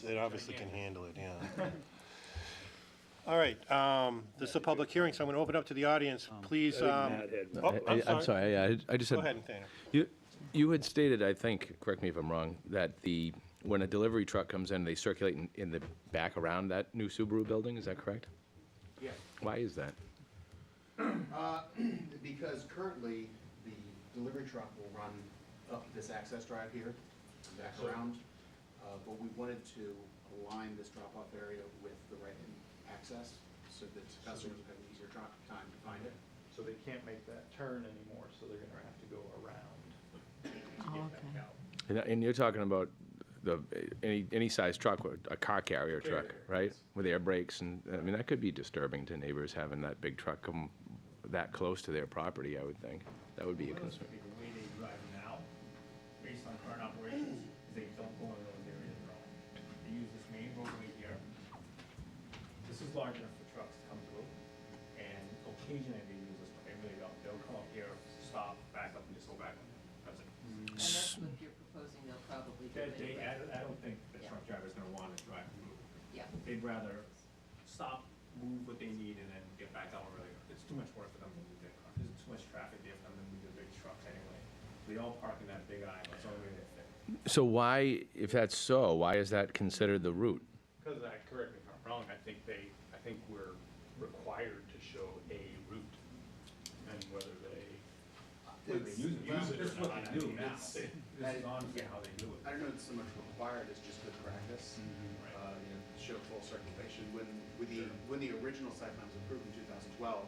It obviously can handle it, yeah. All right, this is a public hearing, so I'm going to open up to the audience. Please, Matt had one. oh, I'm sorry, yeah, I just Go had. ahead, Dana. You had stated, I think, correct me if I'm wrong, that when a delivery truck comes in, they circulate in the back around that new Subaru building, is that correct? Yeah. Why is that? Because currently, the delivery truck will run up this access drive here, and back around. But we wanted to align this drop-off area with the right-hand access, so that customers will have an easier time to find it. So they can't make that turn anymore, so they're gonna have to go around to Oh, get okay. back out. And you're talking about any size truck, a car carrier truck, right? With air brakes, and, I mean, that could be disturbing to neighbors, having that big truck come that close to their property, I would think. That would be a concern. The way they drive now, based on current operations, is they don't go in those areas at all. They use this main roadway here. This is large enough for trucks to come through, and occasionally they use this, they really don't. They'll come up here, stop, back up, and just go back. That's it. And that's what you're proposing they'll probably do anyway. I don't think the Yeah. truck driver's gonna wanna drive through. Yeah. They'd rather stop, move what they need, and then get back out really. It's too much work for them to move their car. There's too much traffic there for them to move their big truck. they all park in that big aisle, that's the only way they fit. So why, if that's so, why is that considered the route? Because of that, correct me if I'm wrong, I think we're required to show a route. And whether they use it This is or what not, they do I mean, now. it's- This is honestly how they do it. I don't know if it's so much required as just good practice. Right. Show full circulation. When the original site plan was approved in 2012,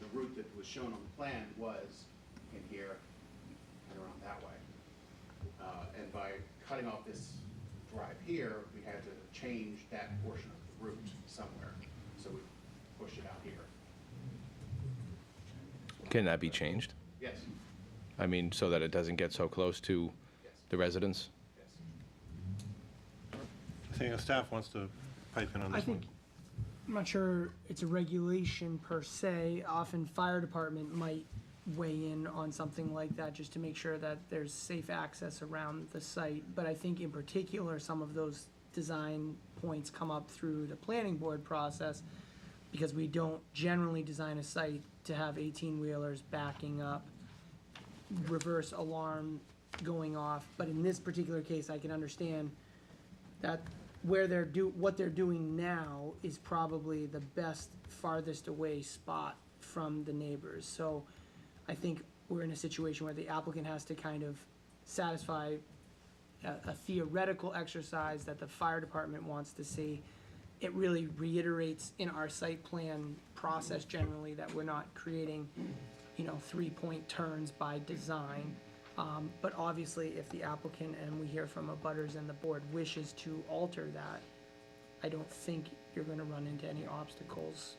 the route that was shown on the plan was in here and around that way. And by cutting off this drive here, we had to change that portion of the route somewhere. So we pushed it out here. Can that be changed? Yes, I mean, so that it doesn't get so close to yes, the residents? yes. I think the staff wants to pipe in on I this one. think, I'm not sure it's a regulation per se. Often fire department might weigh in on something like that just to make sure that there's safe access around the site. But I think in particular, some of those design points come up through the planning board process because we don't generally design a site to have 18-wheelers backing up, reverse alarm going off. But in this particular case, I can understand that what they're doing now is probably the best farthest away spot from the neighbors. So I think we're in a situation where the applicant has to kind of satisfy a theoretical exercise that the fire department wants to see. It really reiterates in our site plan process generally that we're not creating, 3-point turns by design. But obviously, if the applicant, and we hear from abutters and the board, wishes to alter that, I don't think you're gonna run into any obstacles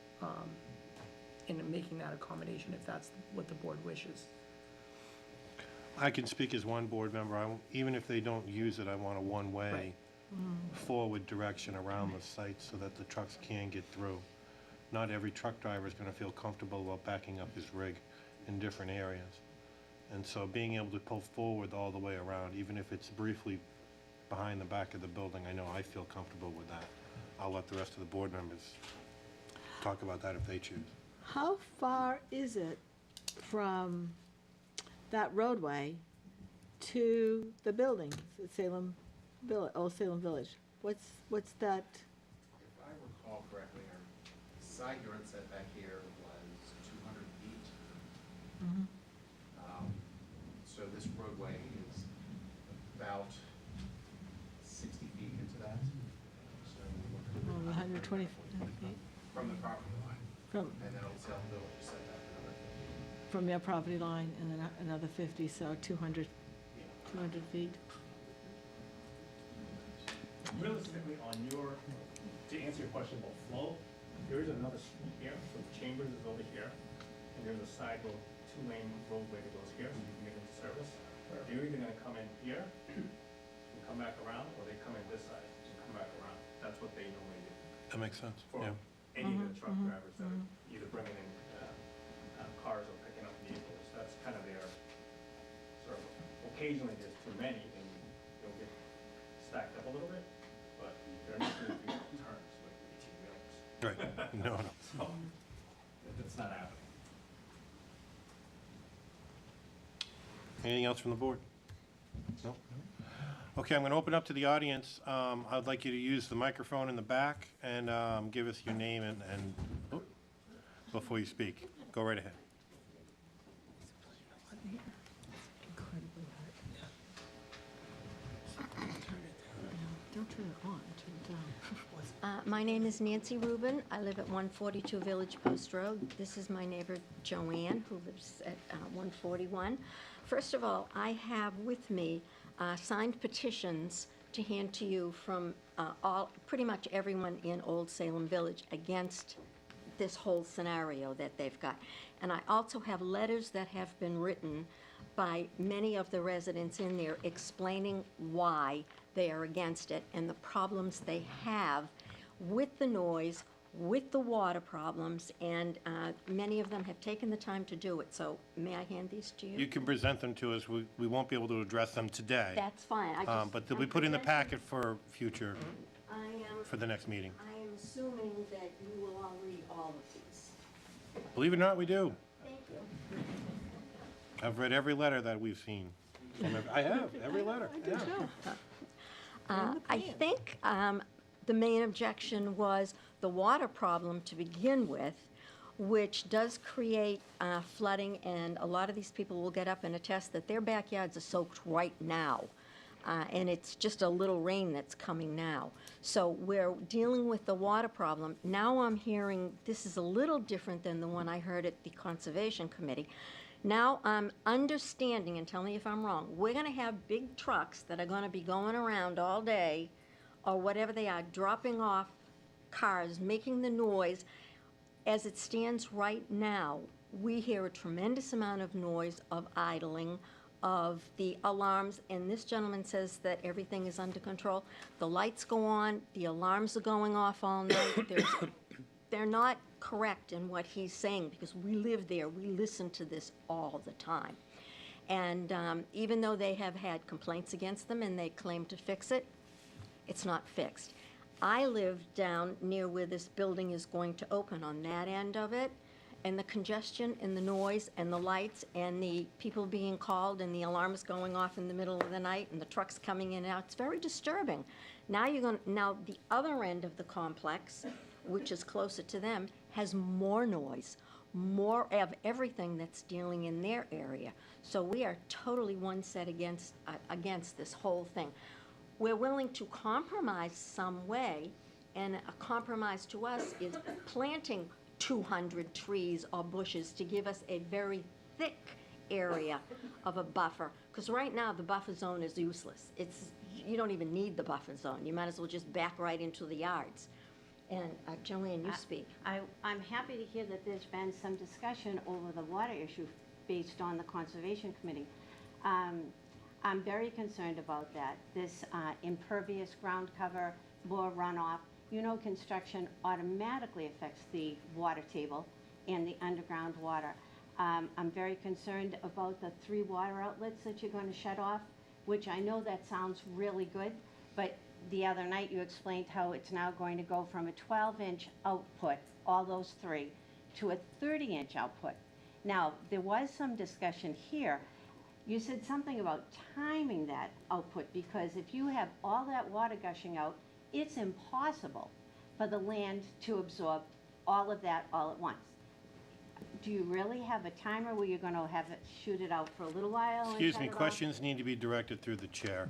in making that accommodation if that's what the board wishes. I can speak as one board member. Even if they don't use it, I want a one-way Right. forward direction around the site so that the trucks can get through. Not every truck driver is gonna feel comfortable about backing up his rig in different areas. And so being able to pull forward all the way around, even if it's briefly behind the back of the building, I know I feel comfortable with that. I'll let the rest of the board members talk about that if they choose. How far is it from that roadway to the building, Salem Village, Old Salem Village? What's that? If I recall correctly, our side yard setback here was 200 feet. So this roadway is about 60 feet into that. So we're looking at 120 feet from the property line. from, And then Old Salem Village is set back another 50. from their property line, and then another 50, so 200 feet. Realistically, to answer your question about flow, there is another street here, so Chambers is over here, and there's a side road, 2-lane roadway that goes here, so you can get into service. They're either gonna come in here, and come back around, or they come in this side, and come back around. That's what they normally do. That makes sense, For yeah. any of the truck drivers that are either bringing in cars or picking up vehicles, that's kind of their sort of, occasionally there's too many, and they'll get stacked up a little bit, but they're not gonna do turns like 18-wheelers. Right, no. So, that's not happening. Anything else from the board? No? Okay, I'm going to open up to the audience. I'd like you to use the microphone in the back and give us your name and before you speak. Go right ahead. Don't turn it on, turn it down. My name is Nancy Rubin. I live at 142 Village Post Road. This is my neighbor Joanne, who lives at 141. First of all, I have with me signed petitions to hand to you from pretty much everyone in Old Salem Village against this whole scenario that they've got. And I also have letters that have been written by many of the residents in there explaining why they are against it and the problems they have with the noise, with the water problems, and many of them have taken the time to do it. So may I hand these to you? You can present them to us. We won't be able to address them today. That's fine. But they'll be put in the packet for future, I for the next meeting. am assuming that you will all read all of these. Believe it or not, we do. Thank you. I've read every letter that we've seen. from I have, every letter, yeah. I think the main objection was the water problem to begin with, which does create flooding, and a lot of these people will get up and attest that their backyards are soaked right now. And it's just a little rain that's coming now. So we're dealing with the water problem. Now I'm hearing this is a little different than the one I heard at the Conservation Committee. Now I'm understanding, and tell me if I'm wrong, we're gonna have big trucks that are gonna be going around all day, or whatever they are, dropping off cars, making the noise. As it stands right now, we hear a tremendous amount of noise, of idling, of the alarms, and this gentleman says that everything is under control. The lights go on, the alarms are going off all night. They're not correct in what he's saying, because we live there, we listen to this all the time. And even though they have had complaints against them and they claim to fix it, it's not fixed. I live down near where this building is going to open on that end of it, and the congestion and the noise and the lights and the people being called and the alarms going off in the middle of the night and the trucks coming in and out, it's very disturbing. Now now the other end of the complex, which is closer to them, has more noise, more of everything that's dealing in their area. So we are totally one set against this whole thing. We're willing to compromise some way, and a compromise to us is planting 200 trees or bushes to give us a very thick area of a buffer. Because right now, the buffer zone is useless. You don't even need the buffer zone. You might as well just back right into the yards. And Joanne, you speak. I'm happy to hear that there's been some discussion over the water issue based on the Conservation Committee. I'm very concerned about that. This impervious ground cover, more runoff. You know, construction automatically affects the water table and the underground water. I'm very concerned about the 3 water outlets that you're going to shut off, which I know that sounds really good, but the other night you explained how it's now going to go from a 12-inch output, all those 3, to a 30-inch output. Now, there was some discussion here. You said something about timing that output, because if you have all that water gushing out, it's impossible for the land to absorb all of that all at once. Do you really have a timer where you're going to have it shoot it out for a little while? Excuse me, and shut it off? questions need to be directed through the chair.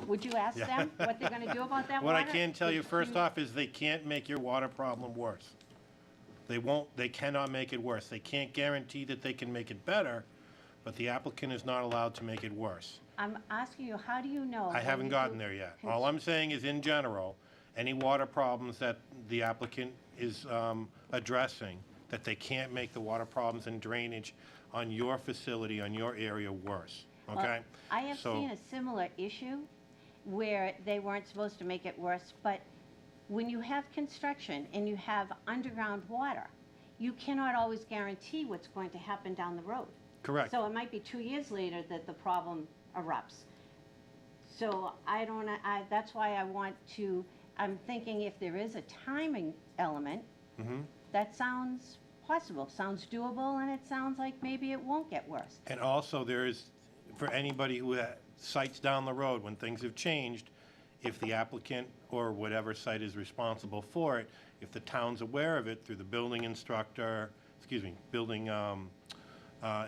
Would you ask them what they're going to do about that What water? I can tell you first off is they can't make your water problem worse. They cannot make it worse. They can't guarantee that they can make it better, but the applicant is not allowed to make it worse. I'm asking you, how do you know? I haven't gotten there yet. All I'm saying is, in general, any water problems that the applicant is addressing, that they can't make the water problems and drainage on your facility, on your area worse, okay? Well, I have seen a similar issue where they weren't supposed to make it worse, but when you have construction and you have underground water, you cannot always guarantee what's going to happen down the road. Correct. So it might be 2 years later that the problem erupts. So that's why I'm thinking if there is a timing element, that sounds possible, sounds doable, and it sounds like maybe it won't get worse. And also, there is, for anybody who sites down the road, when things have changed, if the applicant or whatever site is responsible for it, if the town's aware of it through the building instructor, building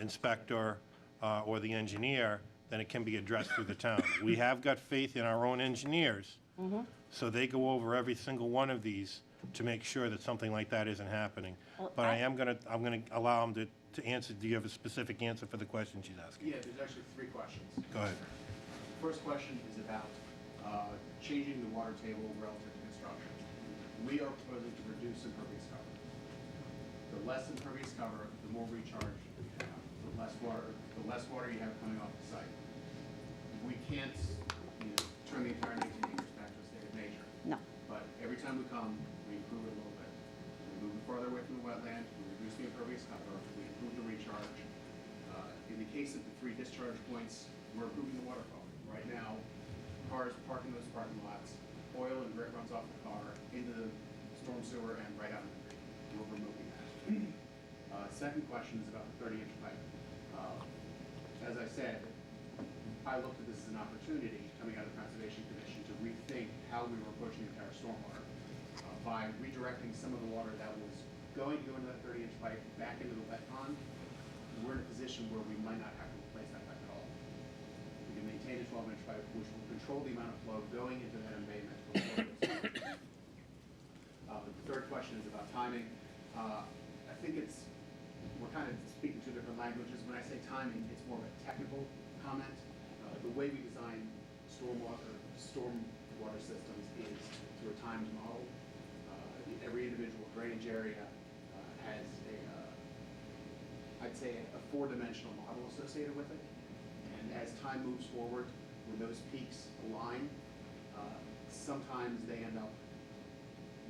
inspector or the engineer, then it can be addressed through the town. We have got faith in our own engineers, so they go over every single one of these to make sure that something like that isn't happening. Well, But I'm gonna allow them to answer. Do you have a specific answer for the question she's asking? Yeah, there's actually 3 questions. Go ahead. First question is about changing the water table relative to construction. We are proposing to reduce impervious cover. The less impervious cover, the more recharge you have, the less water you have coming off the site. We can't turn the entire 19 acres back to a state of nature. No. But every time we come, we improve it a little bit. We move it farther away from the wetland, we reduce the impervious cover, we improve the recharge. In the case of the 3 discharge points, we're improving the water quality. Right now, cars park in those parking lots, oil and grit runs off the car into the storm sewer and right out in the creek. We're removing that. Second question is about the 30-inch pipe. As I said, I looked at this as an opportunity, coming out of the Conservation Commission, to rethink how we were approaching the entire stormwater. By redirecting some of the water that was going to go into that 30-inch pipe back into the wet pond, we're in a position where we might not have to replace that pipe at all. We can maintain a 12-inch pipe, which will control the amount of flow going into that embayment before it goes. The third question is about timing. I think we're kind of speaking two different languages. When I say timing, it's more of a technical comment. The way we design stormwater systems is through a timed model. Every individual drainage area has I'd say a four-dimensional model associated with it. And as time moves forward, when those peaks align, sometimes they end up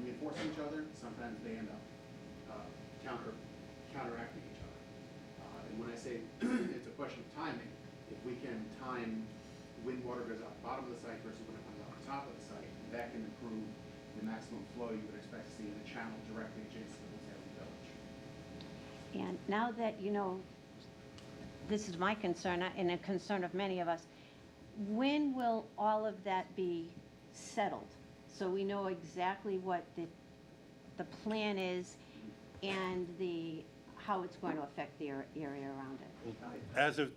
reinforcing each other, sometimes they end up counteracting each other. And when I say it's a question of timing, if we can time when water goes out the bottom of the site versus when it comes out the top of the site, that can improve the maximum flow you would expect to see in a channel directly adjacent to the Salem Village. And now that you know, this is my concern and a concern of many of us, when will all of that be settled? So we know exactly what the plan is and how it's going to affect the area around it.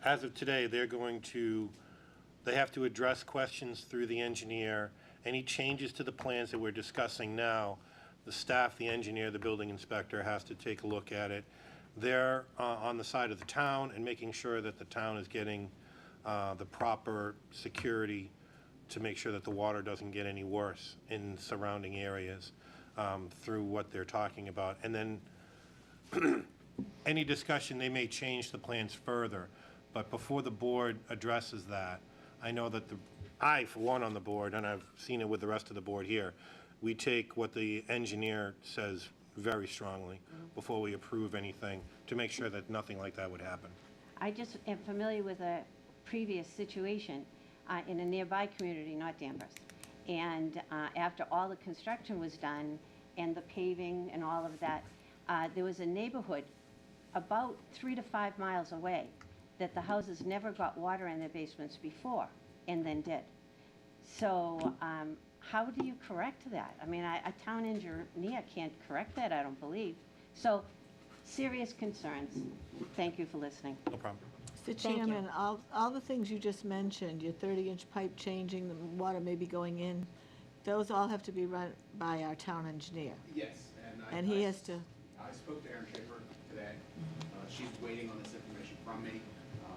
As of today, they have to address questions through the engineer. Any changes to the plans that we're discussing now, the staff, the engineer, the building inspector has to take a look at it. They're on the side of the town and making sure that the town is getting the proper security to make sure that the water doesn't get any worse in surrounding areas through what they're talking about. And then any discussion, they may change the plans further. But before the board addresses that, I know that I, for one, on the board, and I've seen it with the rest of the board here, we take what the engineer says very strongly before we approve anything to make sure that nothing like that would happen. I just am familiar with a previous situation in a nearby community, not Danvers. And after all the construction was done and the paving and all of that, there was a neighborhood about 3 to 5 miles away that the houses never got water in their basements before and then did. So how do you correct that? I mean, a town engineer can't correct that, I don't believe. So serious concerns. Thank you for listening. No problem. Mr. Thank you. Chairman, all the things you just mentioned, your 30-inch pipe changing, the water maybe going in, those all have to be run by our town engineer. Yes, And he has to, I spoke to Erin Schaefer today. She's waiting on this information from me.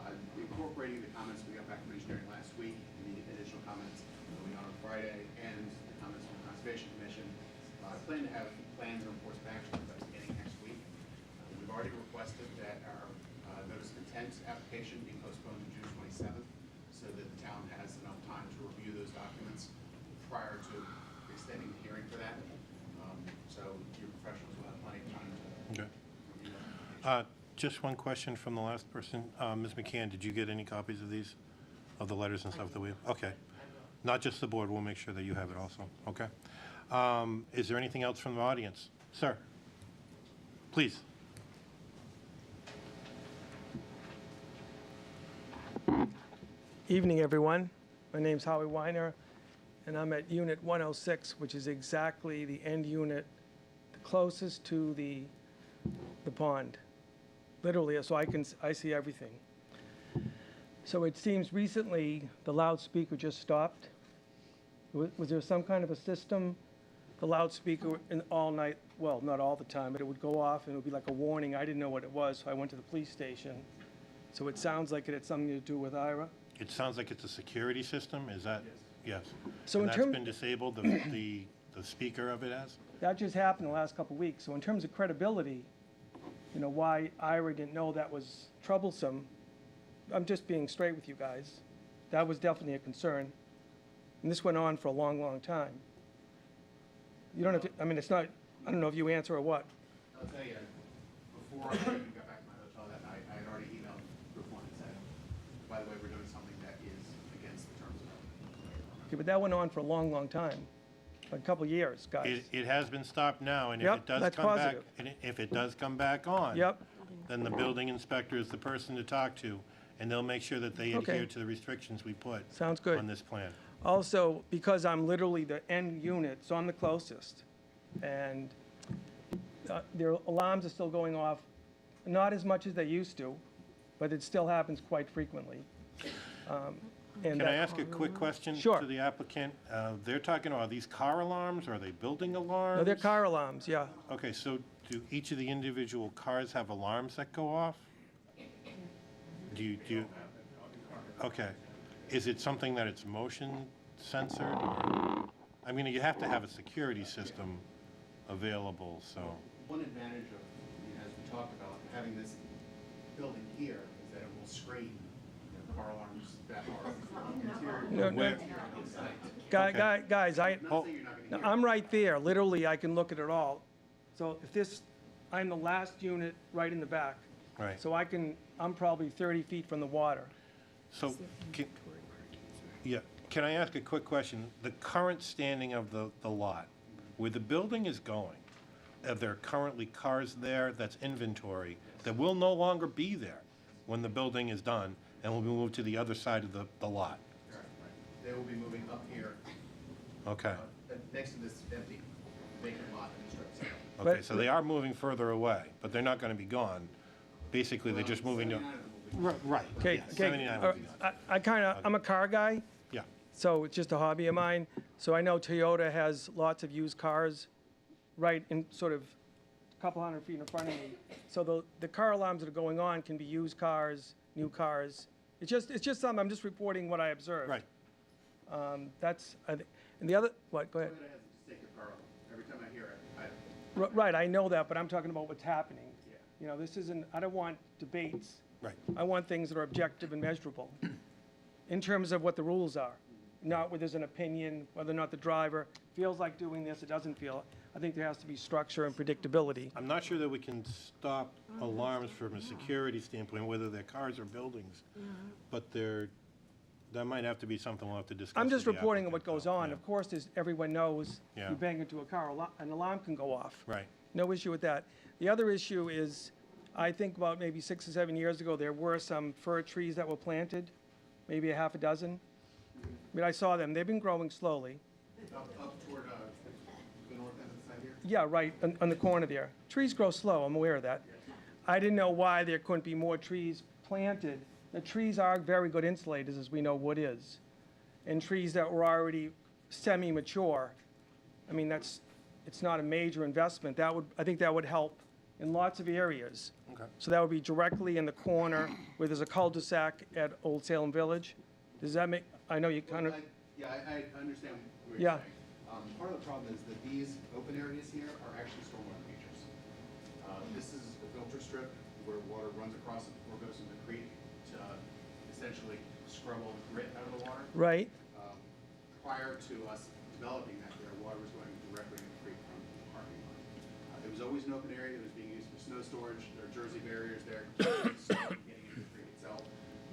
I'm incorporating the comments we got back from engineering last week, the additional comments that we got on Friday, and the comments from the Conservation Commission. I plan to have plans and reports back to you by the beginning next week. We've already requested that our notice of intent application be postponed to June 27th so that the town has enough time to review those documents prior to extending the hearing for that. So your professionals will have plenty of time to review that. Just one question from the last person. Ms. McCann, did you get any copies of these, of the letters and stuff that we have? Okay. Not just the board, we'll make sure that you have it also, okay? Is there anything else from the audience? Sir, please. Evening, everyone. My name's Howie Weiner, and I'm at Unit 106, which is exactly the end unit, the closest to the pond. Literally, so I see everything. So it seems recently the loudspeaker just stopped. Was there some kind of a system, the loudspeaker all night, well, not all the time, but it would go off and it would be like a warning. I didn't know what it was, so I went to the police station. So it sounds like it had something to do with IRA. It sounds like it's a security system, is that? Yes. So And in that's been disabled, the speaker of it has? That just happened the last couple of weeks. So in terms of credibility, you know, why IRA didn't know that was troublesome, I'm just being straight with you guys. That was definitely a concern. And this went on for a long, long time. You don't have to, I mean, it's not, I don't know if you answer or what. I'll tell you, before I even got back to my hotel that night, I had already emailed Group 1 and said, by the way, we're doing something that is against the terms of it. Okay, but that went on for a long, long time, like a couple of years, guys. It has been stopped now, and if Yep, it does that's come back, positive. and if it does come back on. Yep. Then the building inspector is the person to talk to, and they'll make sure that they Okay. adhere to the restrictions we put Sounds good. on this plan. Also, because I'm literally the end unit, so I'm the closest, and their alarms are still going off, not as much as they used to, but it still happens quite frequently. Can I ask a quick question Sure. to the applicant? They're talking, are these car alarms, are they building alarms? No, they're car alarms, yeah. Okay, so do each of the individual cars have alarms that go off? Do you, okay. Is it something that it's motion censored? Or, I mean, you have to have a security system available, so. One advantage of, as we talked about, having this building here is that it will screen car alarms that are interior. No, Okay. Guys, Oh, I'm right there, literally, I can look at it all. So if this, I'm the last unit right in the back. Right. So I'm probably 30 feet from the water. So, can I ask a quick question? The current standing of the lot, where the building is going, are there currently cars there that's inventory that will no longer be there when the building is done and will be moved to the other side of the lot? They will be moving up here, Okay, next to this empty vacant lot in the strip center. okay, so they are moving further away, but they're not gonna be gone. Basically, they're just moving to. Right, Okay, yeah, okay, 79 will be gone. I'm a car guy, Yeah, so it's just a hobby of mine. So I know Toyota has lots of used cars right in sort of a couple hundred feet in front of me. So the car alarms that are going on can be used cars, new cars. It's just something, I'm just reporting what I observed. right. And the other, what, go ahead. Toyota has a distinctive car alarm. Every time I hear it, Right, I know that, but I'm talking about what's happening. You know, this isn't, I don't want debates. Right. I want things that are objective and measurable in terms of what the rules are, not where there's an opinion, whether or not the driver feels like doing this, it doesn't feel. I think there has to be structure and predictability. I'm not sure that we can stop alarms from a security standpoint, whether they're cars or buildings, but that might have to be something we'll have to discuss. I'm just with the reporting on what applicant, goes though. on. Yeah. Of course, everyone knows Yeah. you bang into a car, an alarm can go off. Right, No issue with that. The other issue is, I think about maybe 6 or 7 years ago, there were some fir trees that were planted, maybe a half a dozen. I mean, I saw them. They've been growing slowly. up toward the north end of the site here. Yeah, right, on the corner there. Trees grow slow, I'm aware of that. I didn't know why there couldn't be more trees planted. The trees are very good insulators, as we know wood is. And trees that were already semi-mature, I mean, it's not a major investment. I think that would help in lots of areas. okay. So that would be directly in the corner where there's a cul-de-sac at Old Salem Village. Does that make, I know you kind of, Yeah, I understand what Yeah. you're saying. Part of the problem is that these open areas here are actually stormwater features. This is a filter strip where water runs across it or goes into the creek to essentially scrub all the grit out of the water. right? Prior to us developing that there, water was going directly into the creek from the parking lot. It was always an open area that was being used for snow storage. There are Jersey barriers there keeping the snow from getting into the creek itself,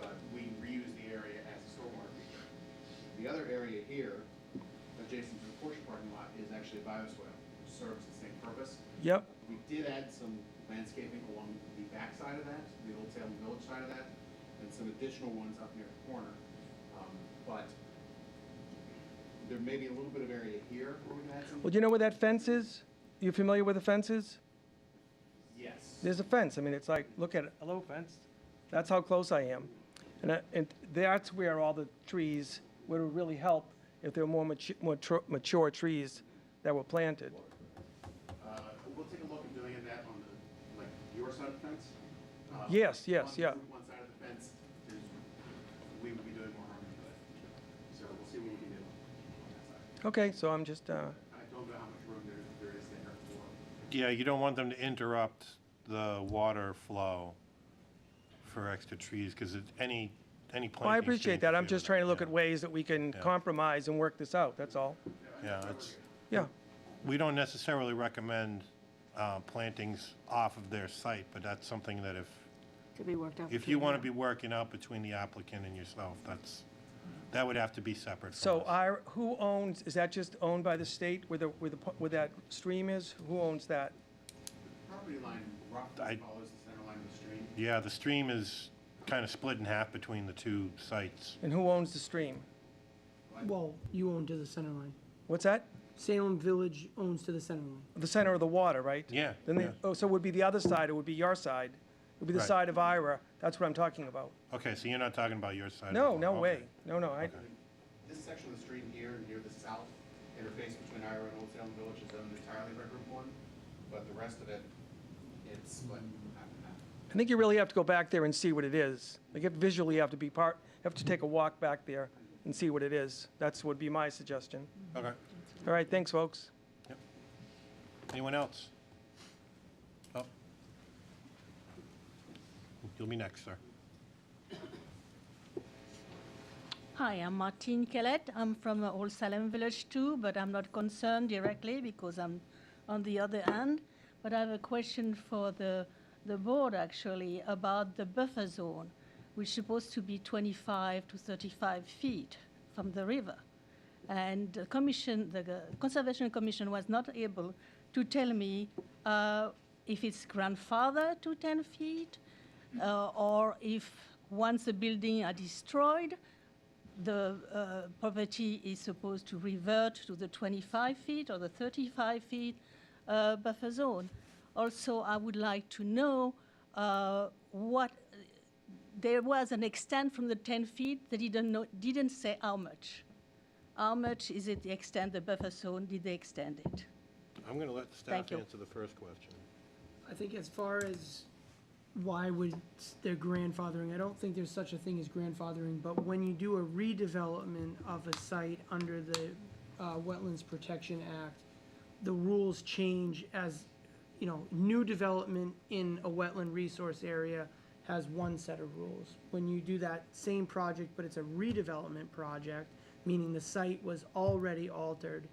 but we reuse the area as a stormwater feature. The other area here, adjacent to the Porsche parking lot, is actually a bioswale, which serves the same purpose. Yep, We did add some landscaping along the back side of that, the Old Salem Village side of that, and some additional ones up near the corner. But there may be a little bit of area here where we can add some. well, do you know where that fence is? You familiar with the fence is? Yes. There's a fence. I mean, it's like, look at it, hello fence. That's how close I am. And that's where all the trees would really help if there were more mature trees that were planted. We'll take a look at doing that on the, like, your side of the fence. Yes, On yes, yeah. One side of the fence, we would be doing more harm than good. So we'll see what we can do on that side. Okay, so I'm just, I don't know how much room there is there for. Yeah, you don't want them to interrupt the water flow for extra trees, because any planting. well, I appreciate that. I'm just trying to look at ways that we can Yeah. compromise and work this out, that's all. Yeah, it's, Yeah, we don't necessarily recommend plantings off of their site, but that's something that To be worked out. if you want to be working out between the applicant and yourself, that would have to be separate from so us. who owns, is that just owned by the state where that stream is? Who owns that? Property line roughly follows the center line of the stream. Yeah, the stream is kind of split in half between the two sites. And who owns the stream? Well, you own to the center line. What's that? Salem Village owns to the center line. The center of the water, right? Yeah, Then they, yeah. oh, so it would be the other side, it would be your side. It would be the Right. side of Ira, that's what I'm talking about. Okay, so you're not talking about your side? of No, it. no Okay. way, no, I, This section of the street here, near the south interface between Ira and Old Salem Village is owned entirely by Group One, but the rest of it, it's split half and half. I think you really have to go back there and see what it is. Like, visually, you have to be part, you have to take a walk back there and see what it is. That's would be my suggestion. Okay. All right, thanks, folks. Anyone else? Oh. You'll be next, sir. Hi, I'm Martine Kellett. I'm from Old Salem Village too, but I'm not concerned directly because I'm on the other end. But I have a question for the board actually about the buffer zone, which is supposed to be 25 to 35 feet from the river. And the commission, the Conservation Commission was not able to tell me if it's grandfathered to 10 feet or if once the building are destroyed, the property is supposed to revert to the 25 feet or the 35 feet buffer zone. Also, I would like to know what, there was an extent from the 10 feet that didn't say how much. How much is it the extent, the buffer zone, did they extend it? I'm going to let the staff Thank you. answer the first question. I think as far as why would they're grandfathering, I don't think there's such a thing as grandfathering, but when you do a redevelopment of a site under the Wetlands Protection Act, the rules change as, you know, new development in a wetland resource area has one set of rules. When you do that same project, but it's a redevelopment project, meaning the site was already altered,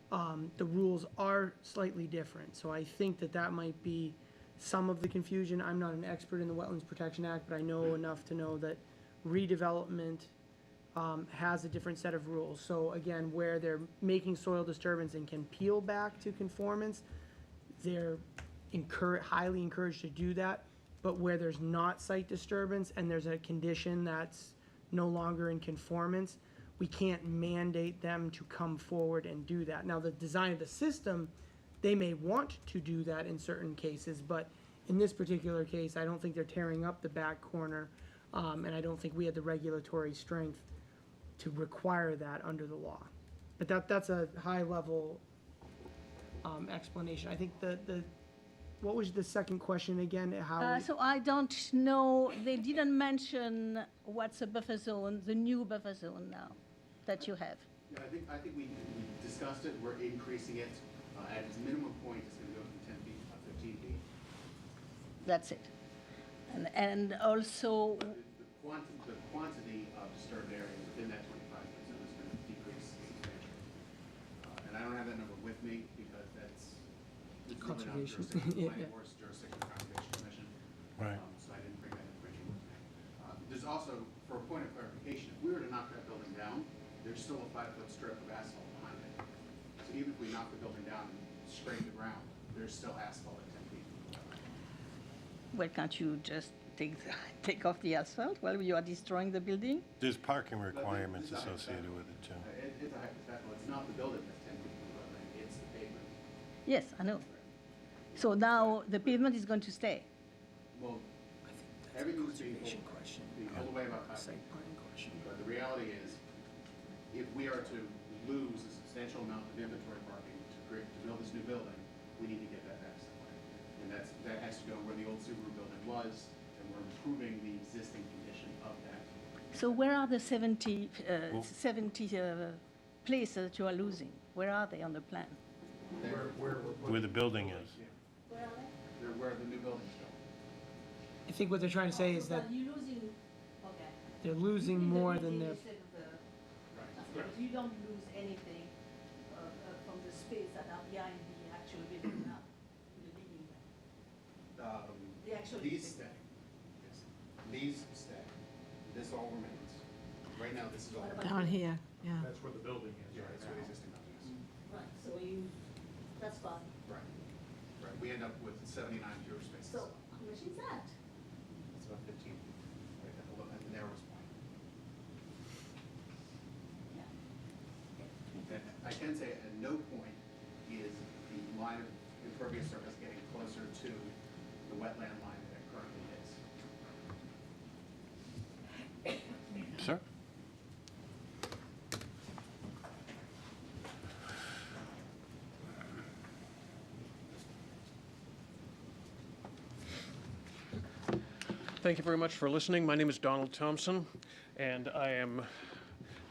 the rules are slightly different. So I think that that might be some of the confusion. I'm not an expert in the Wetlands Protection Act, but I know enough to know that redevelopment has a different set of rules. So again, where they're making soil disturbance and can peel back to conformance, they're highly encouraged to do that. But where there's not site disturbance and there's a condition that's no longer in conformance, we can't mandate them to come forward and do that. Now, the design of the system, they may want to do that in certain cases, but in this particular case, I don't think they're tearing up the back corner, and I don't think we have the regulatory strength to require that under the law. But that's a high-level explanation. I think what was the second question again? So I don't know, they didn't mention what's a buffer zone, the new buffer zone now that you have. Yeah, I think we discussed it, we're increasing it, at its minimum point, it's gonna go from 10 feet to 15 feet. That's it. And also, The quantity of disturbed area within that 25 foot zone is gonna decrease substantially. And I don't have that number with me because it's really not Conservation. jurisdiction of the Yeah, planning yeah. board, it's jurisdiction of the Conservation Commission. Right. So I didn't bring that information with me. There's also, for a point of clarification, if we were to knock that building down, there's still a 5 foot strip of asphalt behind it. So even if we knock the building down and scrape the ground, there's still asphalt at 10 feet. well, can't you just take off the asphalt while you are destroying the building? There's parking requirements associated with it, too. It's a hypothetical, it's not the building that's 10 feet from the wetland, it's the pavement. Yes, I know. So now the pavement is going to stay. Well, everything's being pulled away about 5 feet. But the reality is, if we are to lose a substantial amount of inventory parking to build this new building, we need to get that back somewhere. And that has to go where the old Subaru building was, and we're improving the existing condition of that. So where are the 70 places that you are losing? Where are they on the plan? Where the building is. They're where the new building's going. I think what they're trying to say is that You're losing, okay. they're losing more than they're, But you don't lose anything from the space that are behind the actual building now, the beginning. The actual These building. stay. Yes. These stay. This all remains. Right now, this is all. Down here, yeah. That's where the building is Yeah, right that's where the now. existing building is. Right, so that's fine. Right. Right. We end up with 79 fewer spaces. So how much is that? It's about 15 right arrow's pointing. And I can say at no point is the line of impervious surface getting closer to the wetland line that it currently is. Sir? Thank you very much for listening. My name is Donald Thompson, and I am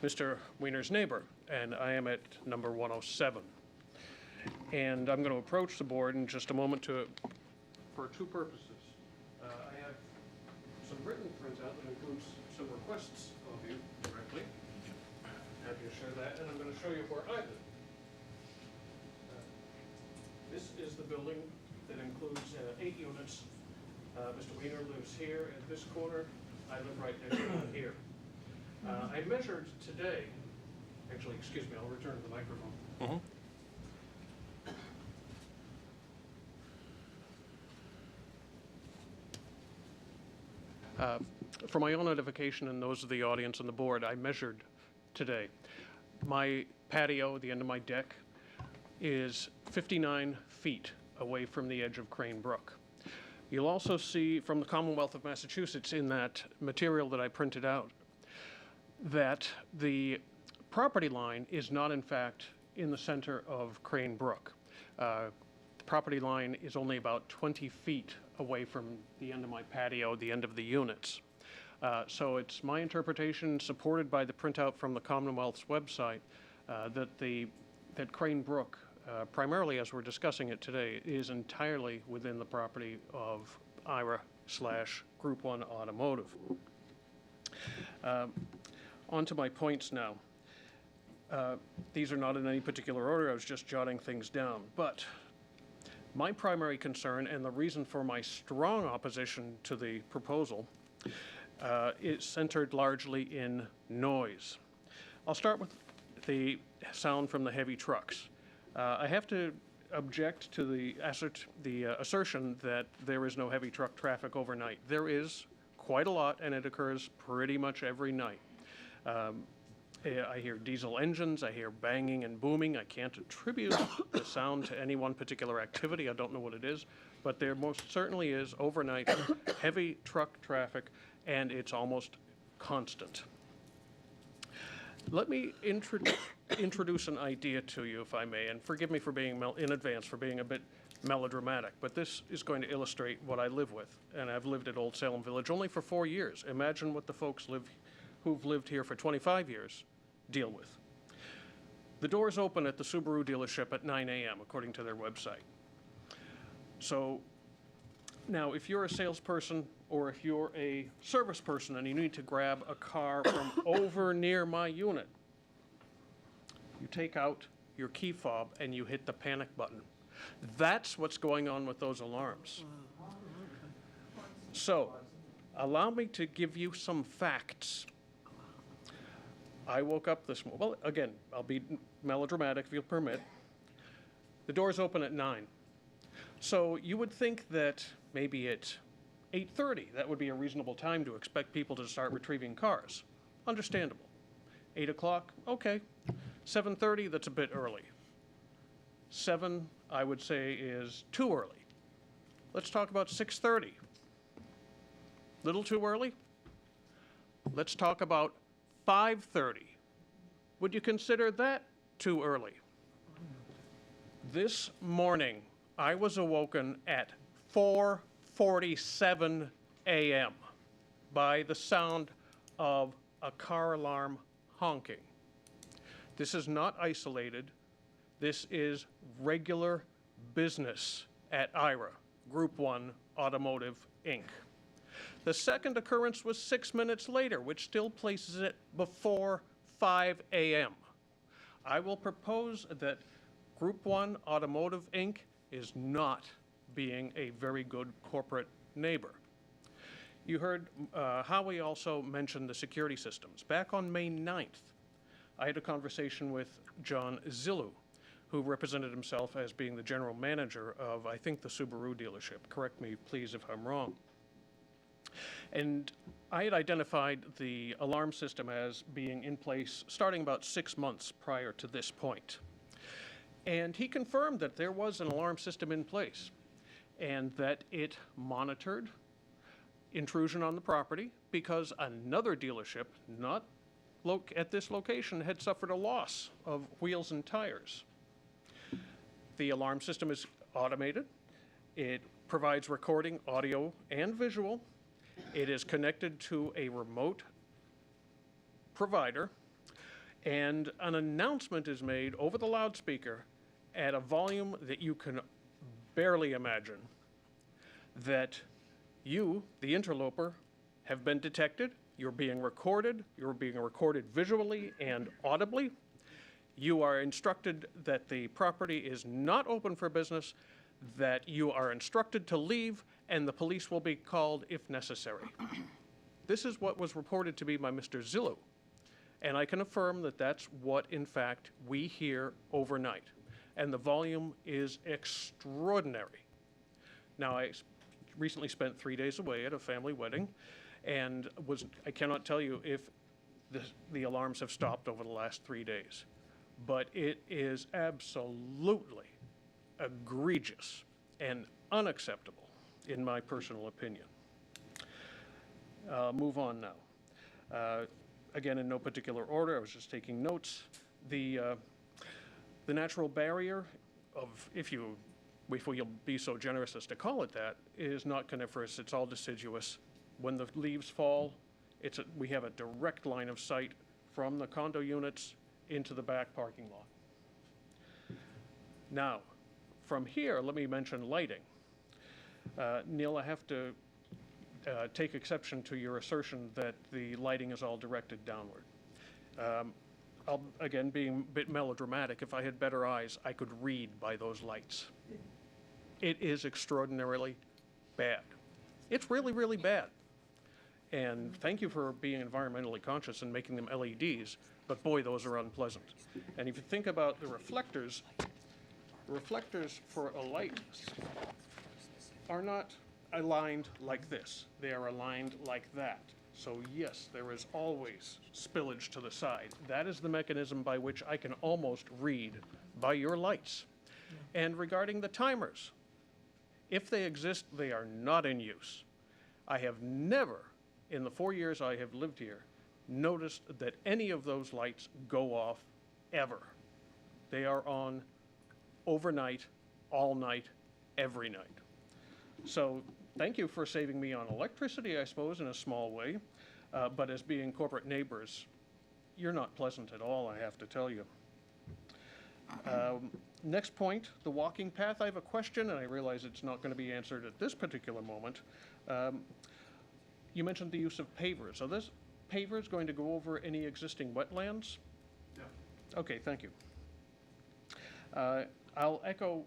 Mr. Wiener's neighbor, and I am at number 107. And I'm going to approach the board in just a moment for two purposes. I have some written printout that includes some requests of you directly. Happy to share that, and I'm going to show you where I live. This is the building that includes 8 units. Mr. Wiener lives here at this corner. I live right next to him here. I measured today, actually, excuse me, I'll return to the microphone. For my own edification and those of the audience and the board, I measured today. My patio, the end of my deck, is 59 feet away from the edge of Crane Brook. You'll also see from the Commonwealth of Massachusetts in that material that I printed out that the property line is not in fact in the center of Crane Brook. The property line is only about 20 feet away from the end of my patio, the end of the units. So it's my interpretation, supported by the printout from the Commonwealth's website, that Crane Brook, primarily as we're discussing it today, is entirely within the property of IRA/Group 1 Automotive. On to my points now. These are not in any particular order, I was just jotting things down. But my primary concern and the reason for my strong opposition to the proposal is centered largely in noise. I'll start with the sound from the heavy trucks. I have to object to the assertion that there is no heavy truck traffic overnight. There is quite a lot, and it occurs pretty much every night. I hear diesel engines, I hear banging and booming. I can't attribute the sound to any one particular activity. I don't know what it is, but there most certainly is overnight heavy truck traffic, and it's almost constant. Let me introduce an idea to you, if I may, and forgive me for being in advance for being a bit melodramatic, but this is going to illustrate what I live with, and I've lived at Old Salem Village only for 4 years. Imagine what the folks who've lived here for 25 years deal with. The doors open at the Subaru dealership at 9 a.m., according to their website. So now, if you're a salesperson or if you're a service person and you need to grab a car from over near my unit, you take out your key fob and you hit the panic button. That's what's going on with those alarms. So, allow me to give you some facts. I woke up this morning, well, again, I'll be melodramatic if you'll permit. The doors open at 9. So you would think that maybe at 8:30, that would be a reasonable time to expect people to start retrieving cars. Understandable. 8 o'clock, okay. 7:30, that's a bit early. 7, I would say, is too early. Let's talk about 6:30. Little too early? Let's talk about 5:30. Would you consider that too early? This morning, I was awoken at 4:47 a.m. by the sound of a car alarm honking. This is not isolated. This is regular business at IRA, Group 1 Automotive, Inc. The second occurrence was 6 minutes later, which still places it before 5 a.m. I will propose that Group 1 Automotive, Inc. is not being a very good corporate neighbor. You heard Howie also mention the security systems. Back on May 9th, I had a conversation with John Zillu, who represented himself as being the general manager of, I think, the Subaru dealership. Correct me, please, if I'm wrong. And I had identified the alarm system as being in place starting about 6 months prior to this point. And he confirmed that there was an alarm system in place and that it monitored intrusion on the property because another dealership, not at this location, had suffered a loss of wheels and tires. The alarm system is automated. It provides recording, audio, and visual. It is connected to a remote provider, and an announcement is made over the loudspeaker at a volume that you can barely imagine that you, the interloper, have been detected. You're being recorded visually and audibly. You are instructed that the property is not open for business, that you are instructed to leave, and the police will be called if necessary. This is what was reported to me by Mr. Zillow, and I can affirm that that's what, in fact, we hear overnight. And the volume is extraordinary. Now, I recently spent 3 days away at a family wedding, and I cannot tell you if the alarms have stopped over the last 3 days, but it is absolutely egregious and unacceptable, in my personal opinion. Move on now. Again, in no particular order, I was just taking notes. The natural barrier of, if you'll be so generous as to call it that, is not coniferous, it's all deciduous. When the leaves fall, we have a direct line of sight from the condo units into the back parking lot. Now, from here, let me mention lighting. Neil, I have to take exception to your assertion that the lighting is all directed downward. Again, being a bit melodramatic, if I had better eyes, I could read by those lights. It is extraordinarily bad. It's really, really bad. And thank you for being environmentally conscious and making them LEDs, but boy, those are unpleasant. And if you think about the reflectors for a light are not aligned like this. They are aligned like that. So yes, there is always spillage to the side. That is the mechanism by which I can almost read by your lights. And regarding the timers, if they exist, they are not in use. I have never, in the 4 years I have lived here, noticed that any of those lights go off ever. They are on overnight, all night, every night. So thank you for saving me on electricity, I suppose, in a small way. But as being corporate neighbors, you're not pleasant at all, I have to tell you. Next point, the walking path. I have a question, and I realize it's not going to be answered at this particular moment. You mentioned the use of pavers. Are this pavers going to go over any existing wetlands? No. Okay, thank you. I'll echo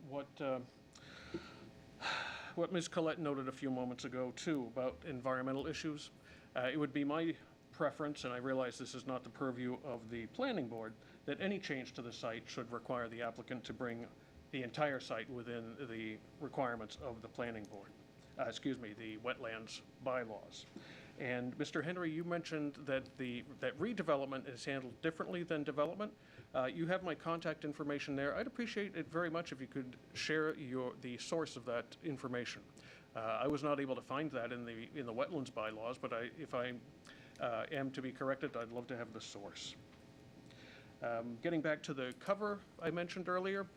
what Ms. Collette noted a few moments ago, too, about environmental issues. It would be my preference, and I realize this is not the purview of the planning board, that any change to the site should require the applicant to bring the entire site within the requirements of the planning board, the wetlands bylaws. And Mr. Henry, you mentioned that that redevelopment is handled differently than development. You have my contact information there. I'd appreciate it very much if you could share the source of that information. I was not able to find that in the wetlands bylaws, but if I am to be corrected, I'd love to have the source. Getting back to the cover I mentioned earlier,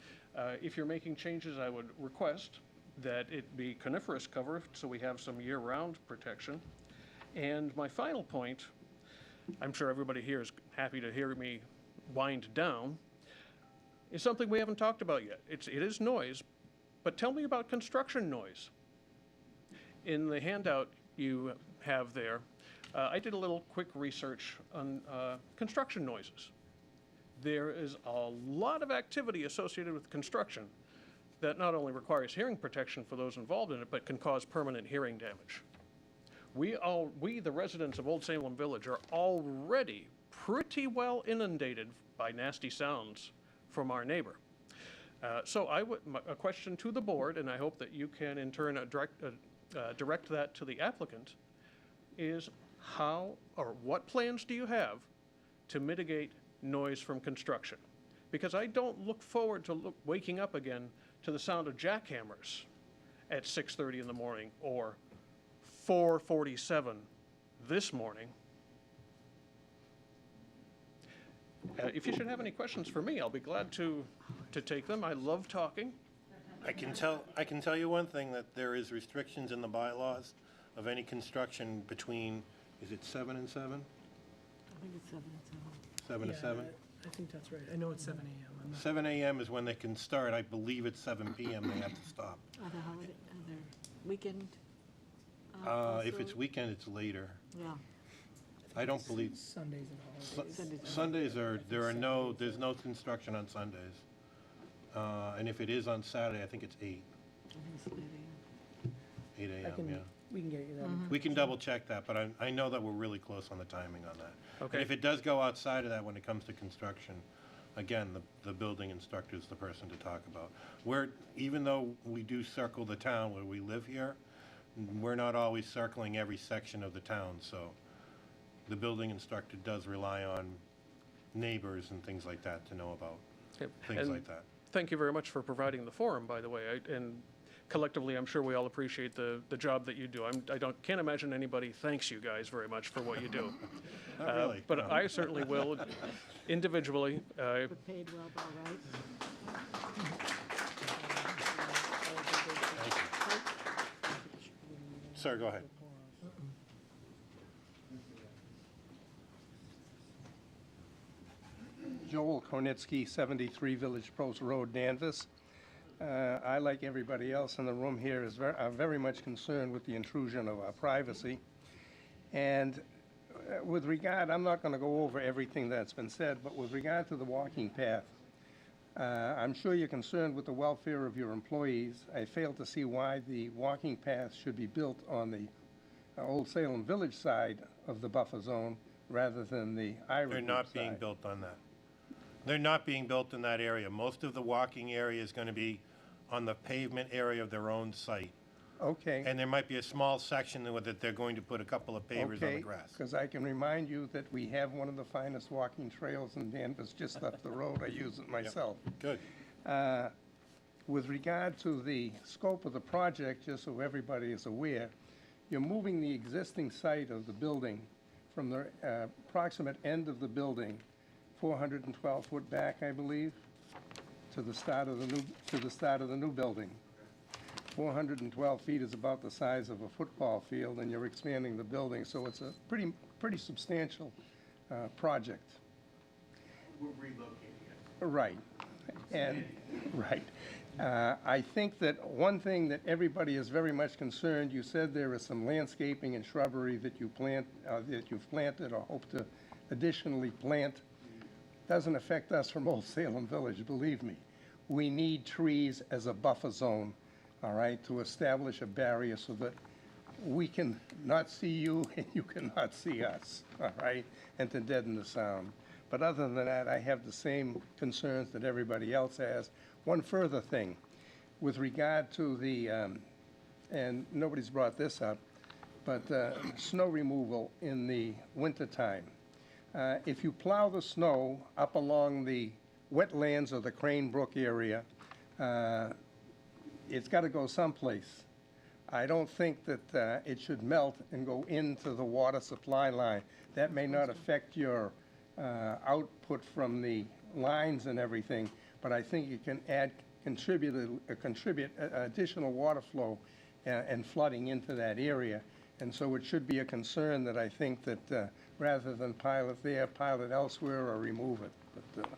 if you're making changes, I would request that it be coniferous cover so we have some year-round protection. And my final point, I'm sure everybody here is happy to hear me wind down, is something we haven't talked about yet. It is noise, but tell me about construction noise. In the handout you have there, I did a little quick research on construction noises. There is a lot of activity associated with construction that not only requires hearing protection for those involved in it, but can cause permanent hearing damage. We, the residents of Old Salem Village, are already pretty well inundated by nasty sounds from our neighbor. So a question to the board, and I hope that you can in turn direct that to the applicant. is how, or what plans do you have to mitigate noise from construction? Because I don't look forward to waking up again to the sound of jackhammers at 6:30 in the morning or 4:47 this morning. If you should have any questions for me, I'll be glad to take them. I love talking. I can tell you one thing, that there is restrictions in the bylaws of any construction between, is it 7 and 7? I think it's 7 and 7. 7 to 7? I think that's right. I know it's 7 a.m. I'm not- 7 a.m. is when they can start. I believe it's 7 p.m. they have to stop. Other holiday, other weekend. If it's also- weekend, it's later. Yeah. I don't believe, Sundays and holidays. Sundays there's no construction on Sundays. And if it is on Saturday, I think it's 8. I think it's late AM. 8 I a.m., can, yeah. we can get you that. We can double check that, but I know that we're really close on the timing on that. Okay. And if it does go outside of that when it comes to construction, again, the building instructor is the person to talk about. Even though we do circle the town where we live here, we're not always circling every section of the town, so the building instructor does rely on neighbors and things like that to know about Yep. things And like that. thank you very much for providing the forum, by the way. And collectively, I'm sure we all appreciate the job that you do. Can't imagine anybody thanks you guys very much for what you do. Not really, But no. I certainly will, individually. But paid well, though, right? Sir, go ahead. Joel Konitsky, 73 Village Post Road, Danvers. I, like everybody else in the room here, I'm very much concerned with the intrusion of our privacy. And with regard, I'm not going to go over everything that's been said, but with regard to the walking path, I'm sure you're concerned with the welfare of your employees. I fail to see why the walking path should be built on the Old Salem Village side of the buffer zone rather than the Ira They're Group not side. being built on that. They're not being built in that area. Most of the walking area is going to be on the pavement area of their own site. Okay. And there might be a small section that they're going to put a couple of pavers on the grass. Because I can remind you that we have one of the finest walking trails in Danvers just up the road. I use it myself. Good. With regard to the scope of the project, just so everybody is aware, you're moving the existing site of the building from the approximate end of the building, 412 foot back, I believe, to the start of the new building. 412 feet is about the size of a football field, and you're expanding the building, so it's a pretty substantial project. We're relocating it. Right. And, right. I think that one thing that everybody is very much concerned, you said there is some landscaping and shrubbery that you've planted or hope to additionally plant. Doesn't affect us from Old Salem Village, believe me. We need trees as a buffer zone, all right, to establish a barrier so that we can not see you and you cannot see us, all right, and to deaden the sound. But other than that, I have the same concerns that everybody else has. One further thing, with regard to the, and nobody's brought this up, but snow removal in the wintertime. If you plow the snow up along the wetlands of the Crane Brook area, it's got to go someplace. I don't think that it should melt and go into the water supply line. That may not affect your output from the lines and everything, but I think it can contribute additional water flow and flooding into that area. And so it should be a concern that I think that rather than pile it there, pile it elsewhere or remove it. But,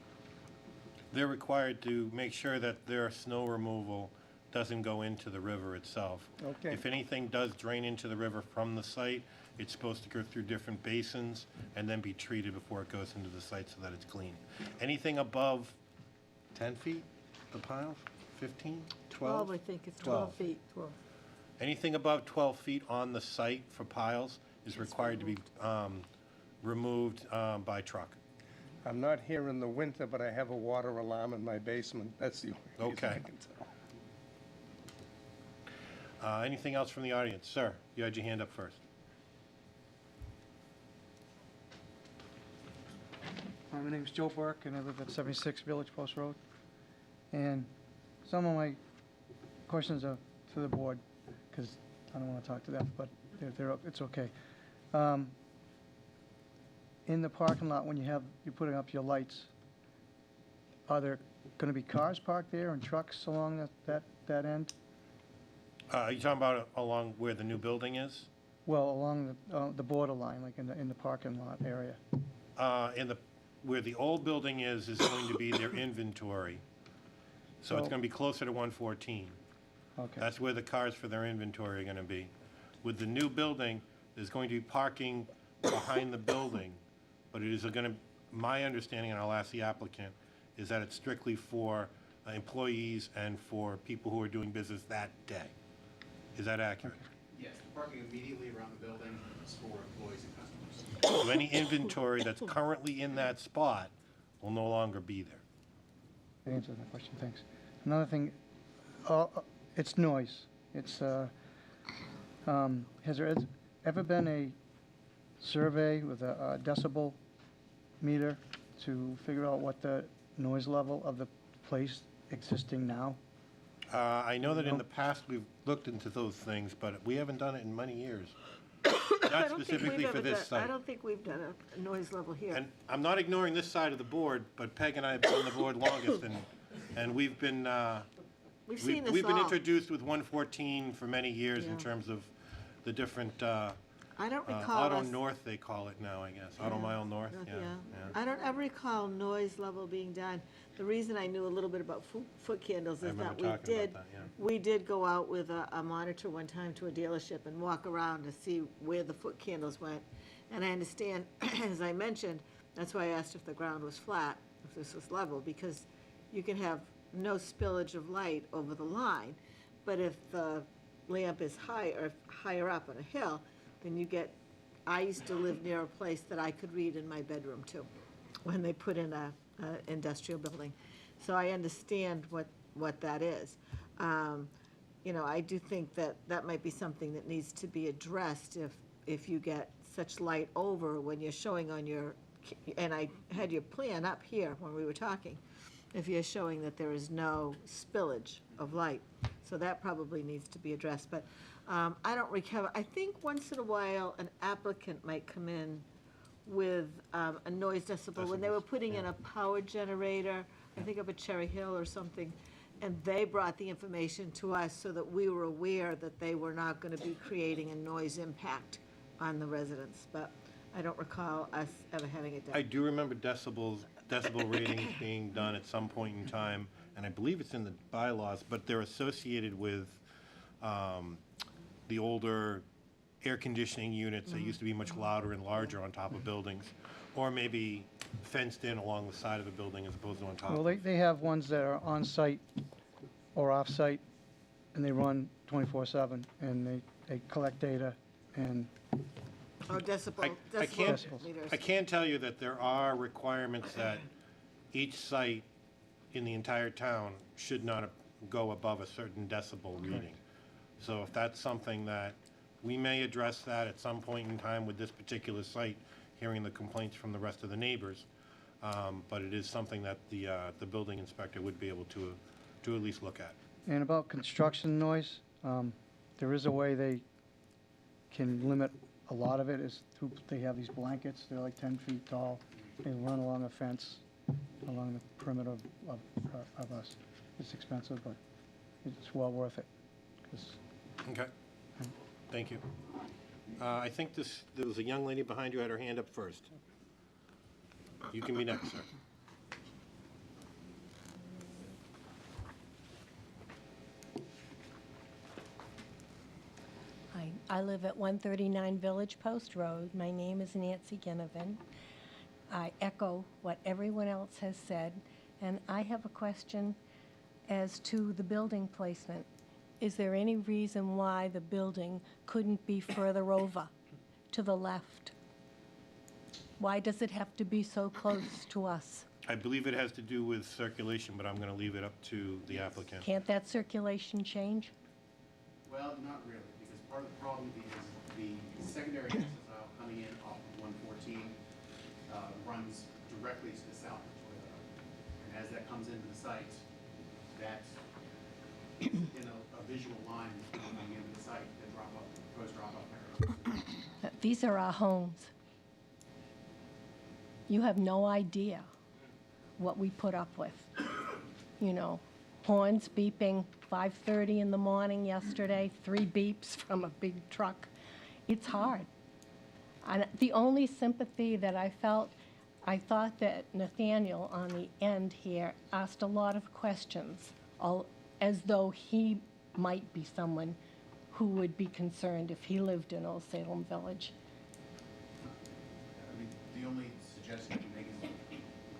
They're required to make sure that their snow removal doesn't go into the river itself. Okay. If anything does drain into the river from the site, it's supposed to go through different basins and then be treated before it goes into the site so that it's clean. Anything above 10 feet, the piles, 15, 12? 12, I think, it's 12 feet. 12. Anything above 12 feet on the site for piles is required to be removed by truck. I'm not here in the winter, but I have a water alarm in my basement. That's the only reason I Okay. can tell. Anything else from the audience? Sir, you had your hand up first. My name's Joe Burke, and I live at 76 Village Post Road. And some of my questions are to the board, because I don't want to talk to them, but it's okay. In the parking lot, when you're putting up your lights, are there going to be cars parked there and trucks along that end? Are you talking about along where the new building is? Well, along the borderline, like in the parking lot area. Where the old building is going to be their inventory. So it's going to be closer to 114. Okay. That's where the cars for their inventory are going to be. With the new building, there's going to be parking behind the building, but it is going to, my understanding, and I'll ask the applicant, is that it's strictly for employees and for people who are doing business that day. Is that accurate? Yes, the parking immediately around the building is for employees and customers. So any inventory that's currently in that spot will no longer be there. That answers my question, thanks. Another thing, it's noise. It's, has there ever been a survey with a decibel meter to figure out what the noise level of the place existing now? I know that in the past we've looked into those things, but we haven't done it in many years. Not specifically for this site. I don't think we've done a noise level here. And I'm not ignoring this side of the board, but Peg and I have been on the board longest, and we've been, We've seen this we've been all. introduced with 114 for many years in Yeah. terms of the different, I don't recall Auto us- North, they call it now, I guess. Auto Mile North, yeah. I don't ever recall noise level being done. The reason I knew a little bit about foot candles I is remember that we talking about did, that, yeah. we did go out with a monitor one time to a dealership and walk around to see where the foot candles went. And I understand, as I mentioned, that's why I asked if the ground was flat, if this was level, because you can have no spillage of light over the line, but if the lamp is higher up on a hill, then you get, I used to live near a place that I could read in my bedroom too, when they put in a industrial building. So I understand what that is. You know, I do think that might be something that needs to be addressed if you get such light over when you're showing on your, and I had your plan up here when we were talking, if you're showing that there is no spillage of light. So that probably needs to be addressed, but I don't recover. I think once in a while, an applicant might come in with a noise decibel. When they were putting in a power generator, I think up at Cherry Hill or something, and they brought the information to us so that we were aware that they were not going to be creating a noise impact on the residents. But I don't recall us ever having it done. I do remember decibel ratings being done at some point in time, and I believe it's in the bylaws, but they're associated with the older air conditioning units that used to be much louder and larger on top of buildings, or maybe fenced in along the side of the building as opposed to on top. Well, they have ones that are on-site or off-site, and they run 24/7, and they collect data and Oh, decibel meters. I can tell you that there are requirements that each site in the entire town should not go above a certain decibel reading. So if that's something that, we may address that at some point in time with this particular site, hearing the complaints from the rest of the neighbors. But it is something that the building inspector would be able to at least look at. And about construction noise, there is a way they can limit a lot of it, is through, they have these blankets, they're like 10 feet tall, they run along a fence, along the perimeter of us. It's expensive, but it's well worth it. 'Cause Okay, thank you. I think there was a young lady behind you had her hand up first. You can be next, sir. Hi, I live at 139 Village Post Road. My name is Nancy Ginnivan. I echo what everyone else has said, and I have a question as to the building placement. Is there any reason why the building couldn't be further over, to the left? Why does it have to be so close to us? I believe it has to do with circulation, but I'm going to leave it up to the applicant. Can't that circulation change? Well, not really, because part of the problem is the secondary access aisle coming in off of 114 runs directly to the south of Toyota. And as that comes into the site, that's in a visual line with people coming into the site that drop off, proposed drop-off area. These are our homes. You have no idea what we put up with. You know, horns beeping 5:30 in the morning yesterday, 3 beeps from a big truck. It's hard. And the only sympathy that I felt, I thought that Nathaniel on the end here asked a lot of questions, as though he might be someone who would be concerned if he lived in Old Salem Village. I mean, the only suggestion I can make is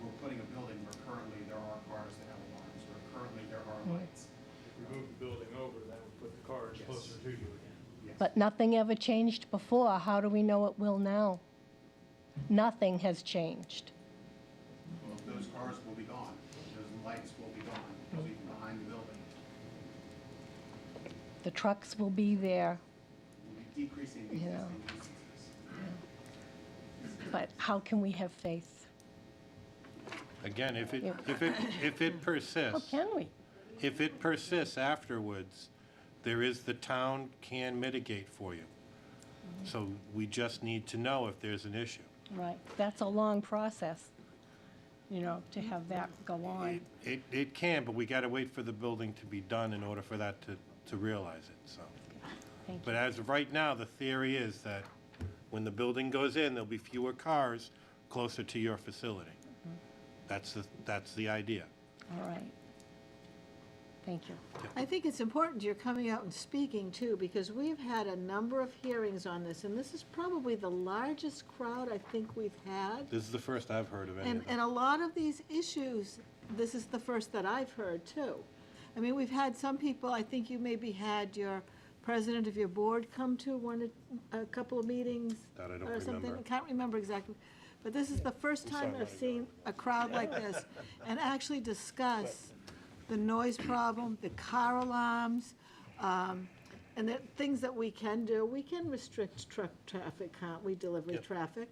we're putting a building where currently there are cars that have alarms, where currently there are lights. If we move the building over, that would put the cars closer to you again. But nothing ever changed before. How do we know it will now? Nothing has changed. Well, those cars will be gone. Those lights will be gone. They'll be behind the building. The trucks will be there, We'll be decreasing the you know. existing nuisances. But how can we have faith? Again, if it How persists, can we? if it persists afterwards, the town can mitigate for you. So we just need to know if there's an issue. Right, that's a long process, you know, to have that go on. It can, but we gotta wait for the building to be done in order for that to realize it, so. Thank But as of right now, the theory is that when the building goes in, there'll be fewer cars closer to your facility. That's the idea. All right. Thank you. I think it's important you're coming out and speaking too, because we've had a number of hearings on this, and this is probably the largest crowd I think we've had. This is the first I've heard of any of And them. a lot of these issues, this is the first that I've heard too. I mean, we've had some people, I think you maybe had your president of your board come to a couple of meetings. That I don't or something. remember. I can't remember exactly. But this is the first time I've seen a crowd like this and actually discuss the noise problem, the car alarms, and the things that we can do. We can restrict truck traffic, can't we, delivery traffic?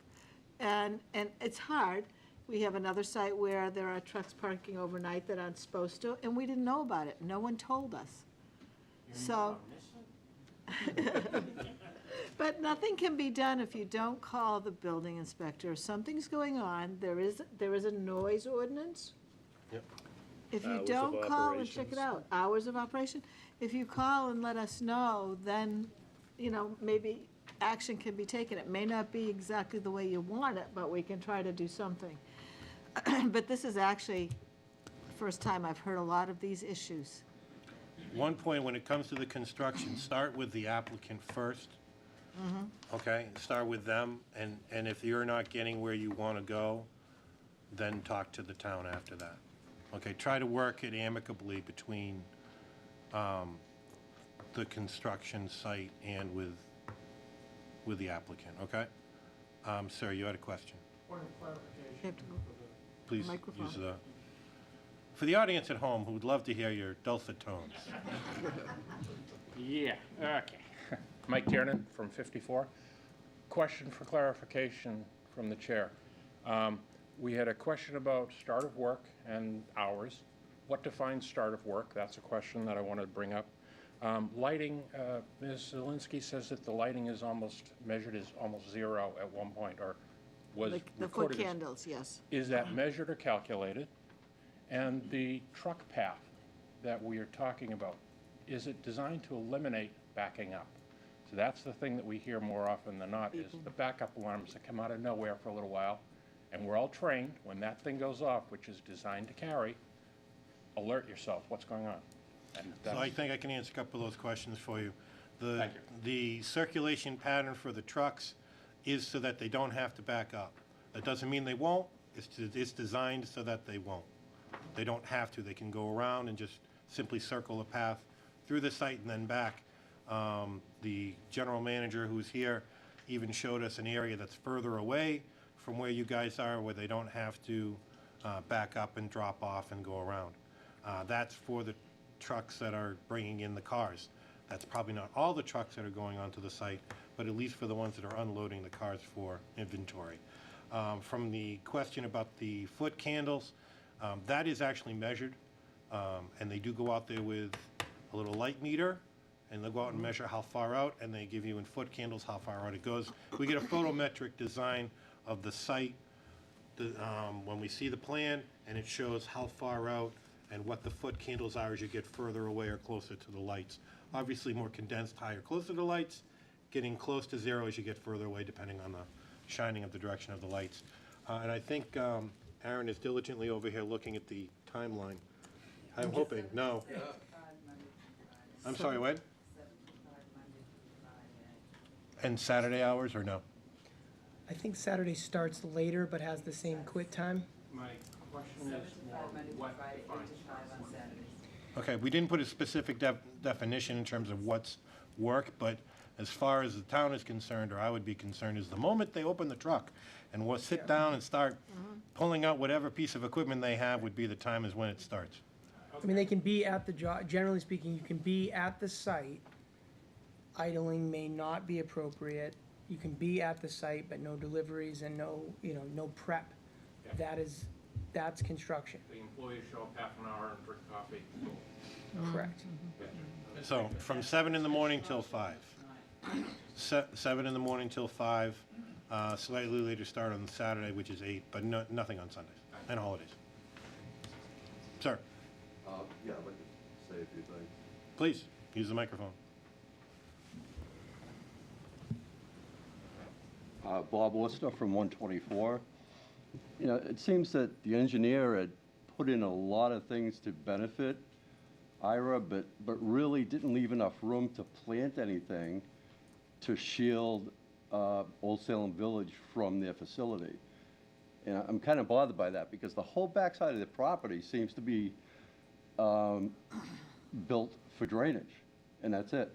And it's hard. We have another site where there are trucks parking overnight that aren't supposed to, and we didn't know about it. No one told us. So. But nothing can be done if you don't call the building inspector. If something's going on, there is a noise ordinance. Yep. If you Hours of don't call and check operations. it out, hours of operation, if you call and let us know, then, you know, maybe action can be taken. It may not be exactly the way you want it, but we can try to do something. But this is actually the first time I've heard a lot of these issues. One point, when it comes to the construction, start with the applicant first. Okay, start with them, and if you're not getting where you want to go, then talk to the town after that. Okay, try to work it amicably between the construction site and with the applicant, okay? Sir, you had a question? Point of You clarification. have to go- Please Microphone. use the, for the audience at home who would love to hear your dulcet tones. Yeah, okay. Mike Tiernan from 54. Question for clarification from the chair. We had a question about start of work and hours. What defines start of work? That's a question that I wanted to bring up. Lighting, Ms. Zielinski says that the lighting is measured as almost zero at one point, or was The foot recorded as. candles, yes. Is that measured or calculated? And the truck path that we are talking about, is it designed to eliminate backing up? So that's the thing that we hear more often than not, is the backup alarms that come out of nowhere for a little while. And we're all trained, when that thing goes off, which is designed to carry, alert yourself, what's going on? And So I that's- think I can answer a couple of those questions for you. Thank you. The circulation pattern for the trucks is so that they don't have to back up. That doesn't mean they won't, it's designed so that they won't. They don't have to, they can go around and just simply circle the path through the site and then back. The general manager who's here even showed us an area that's further away from where you guys are, where they don't have to back up and drop off and go around. That's for the trucks that are bringing in the cars. That's probably not all the trucks that are going onto the site, but at least for the ones that are unloading the cars for inventory. From the question about the foot candles, that is actually measured, and they do go out there with a little light meter, and they'll go out and measure how far out, and they give you in foot candles how far out it goes. We get a photometric design of the site when we see the plan, and it shows how far out and what the foot candles are as you get further away or closer to the lights. Obviously, more condensed, higher, closer to the lights, getting close to zero as you get further away, depending on the shining of the direction of the lights. And I think Aaron is diligently over here looking at the timeline. I'm hoping, no. I'm sorry, when? And Saturday hours, or no? I think Saturday starts later but has the same quit time. My question is more what defines Okay, we didn't put a specific definition in terms of what's work, but as far as the town is concerned, or I would be concerned, is the moment they open the truck and we'll sit down and start pulling out whatever piece of equipment they have would be the time is when it starts. I mean, they can be at the job, generally speaking, you can be at the site. Idling may not be appropriate. You can be at the site, but no deliveries and no, no prep. Yeah. That's construction. The employees show up half an hour and drink coffee. Correct. So from 7 in the morning till 5. 7 in the morning till 5, slightly later start on Saturday, which is 8, but nothing on Sundays and holidays. Sir, Yeah, I'd like to say a few things. please, use the microphone. Bob Worcester from 124. You know, it seems that the engineer had put in a lot of things to benefit Ira, but really didn't leave enough room to plant anything to shield Old Salem Village from their facility. And I'm kind of bothered by that because the whole backside of the property seems to be built for drainage, and that's it.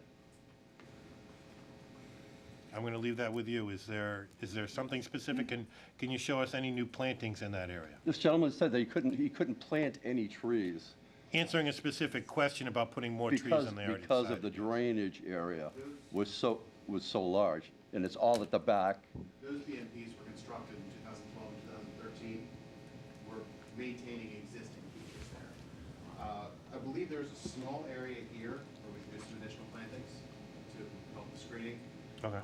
I'm going to leave that with you. Is there something specific? Can you show us any new plantings in that area? This gentleman said that he couldn't plant any trees. Answering a specific question about putting more trees in the area. Because of the drainage area was so large, and it's all at the back. Those BMPs were constructed in 2012 and 2013. We're maintaining existing features there. I believe there's a small area here where we can do some additional plantings to help the screening. Okay.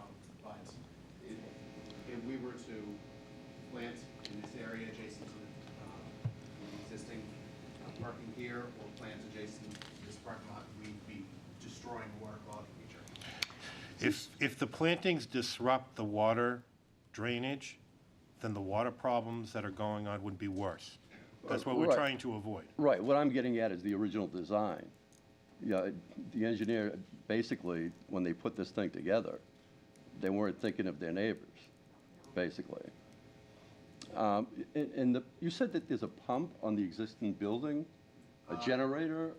But if we were to plant in this area adjacent to the existing parking here, or plant adjacent to this parking lot, we'd be destroying the water quality feature. If the plantings disrupt the water drainage, then the water problems that are going on would be worse. That's what we're Right. trying to avoid. Right, what I'm getting at is the original design. Yeah, the engineer, basically, when they put this thing together, they weren't thinking of their neighbors, basically. You said that there's a pump on the existing building, a generator?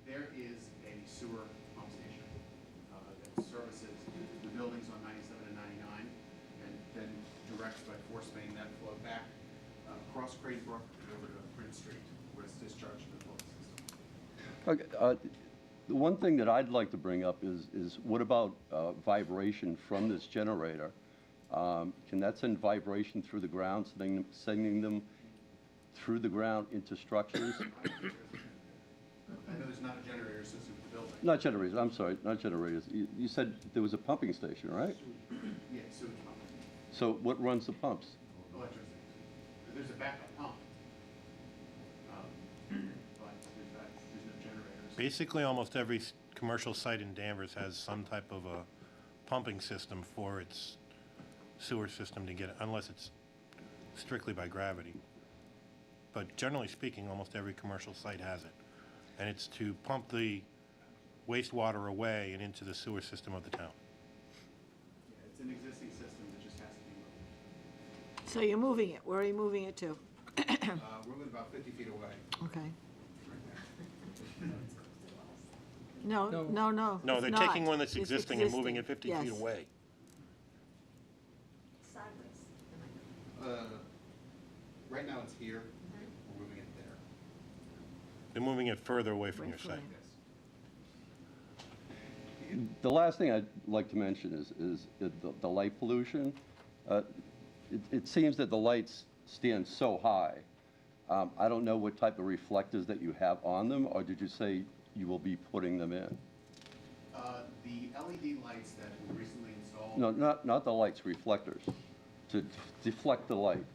There is a sewer pump station that services the buildings on 97 and 99, and then directs by force main that flow back across Crane Brook and over to Prince Street, where it's discharged to the flow system. Okay, the one thing that I'd like to bring up is what about vibration from this generator? Can that send vibration through the ground, sending them through the ground into structures? I know there's not a generator system for the building. Not generators, I'm sorry, not generators. You said there was a pumping station, right? Yeah, sewage pump. So what runs the pumps? Electricity. There's a backup pump. But there's no generators. Basically, almost every commercial site in Danvers has some type of a pumping system for its sewer system to get it, unless it's strictly by gravity. But generally speaking, almost every commercial site has it. And it's to pump the wastewater away and into the sewer system of the town. Yeah, it's an existing system that just has to be moved. So you're moving it. Where are you moving it to? We're moving about 50 feet away. Okay. Right there. No. No, it's they're not. taking one that's It's existing and moving it 50 feet yes. away. Right now it's here. We're moving it there. They're moving it further away from your site. Yes. The last thing I'd like to mention is the light pollution. it seems that the lights stand so high. I don't know what type of reflectors that you have on them, or did you say you will be putting them in? The LED lights that we recently installed. No, not the lights, reflectors, to deflect the light.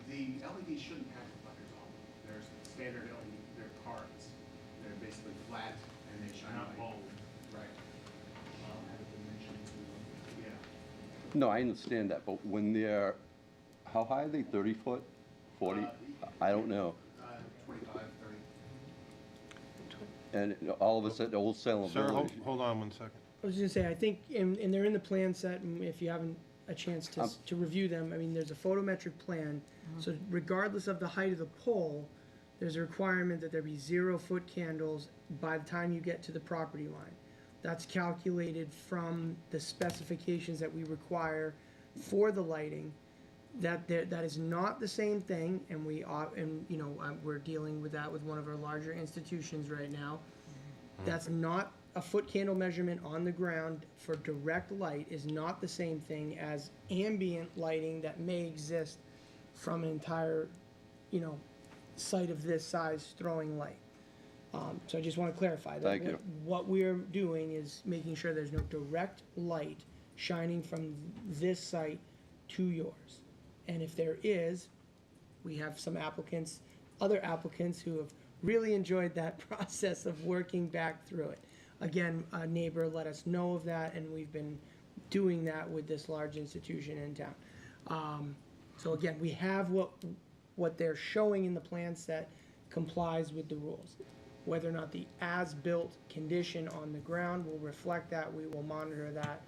The LEDs shouldn't have reflectors on them. They're standard LED, they're cards. They're basically flat and they shine Not light. bulb. Right. Yeah. No, I understand that, but when they're, how high are they, 30 foot, 40? I don't know. 25, 30. And all of us at Old Salem Sir, Village. hold on one second. I was just gonna say, I think, and they're in the plan set, and if you haven't a chance to review them, I mean, there's a photometric plan. So regardless of the height of the pole, there's a requirement that there be 0-foot candles by the time you get to the property line. That's calculated from the specifications that we require for the lighting. That is not the same thing, and we're dealing with that with one of our larger institutions right now. That's not a foot candle measurement on the ground for direct light is not the same thing as ambient lighting that may exist from an entire, site of this size throwing light. So I just want to clarify that. Thank you. What we're doing is making sure there's no direct light shining from this site to yours. And if there is, we have some other applicants who have really enjoyed that process of working back through it. Again, a neighbor let us know of that, and we've been doing that with this large institution in town. So again, we have what they're showing in the plan set complies with the rules. Whether or not the as-built condition on the ground will reflect that, we will monitor that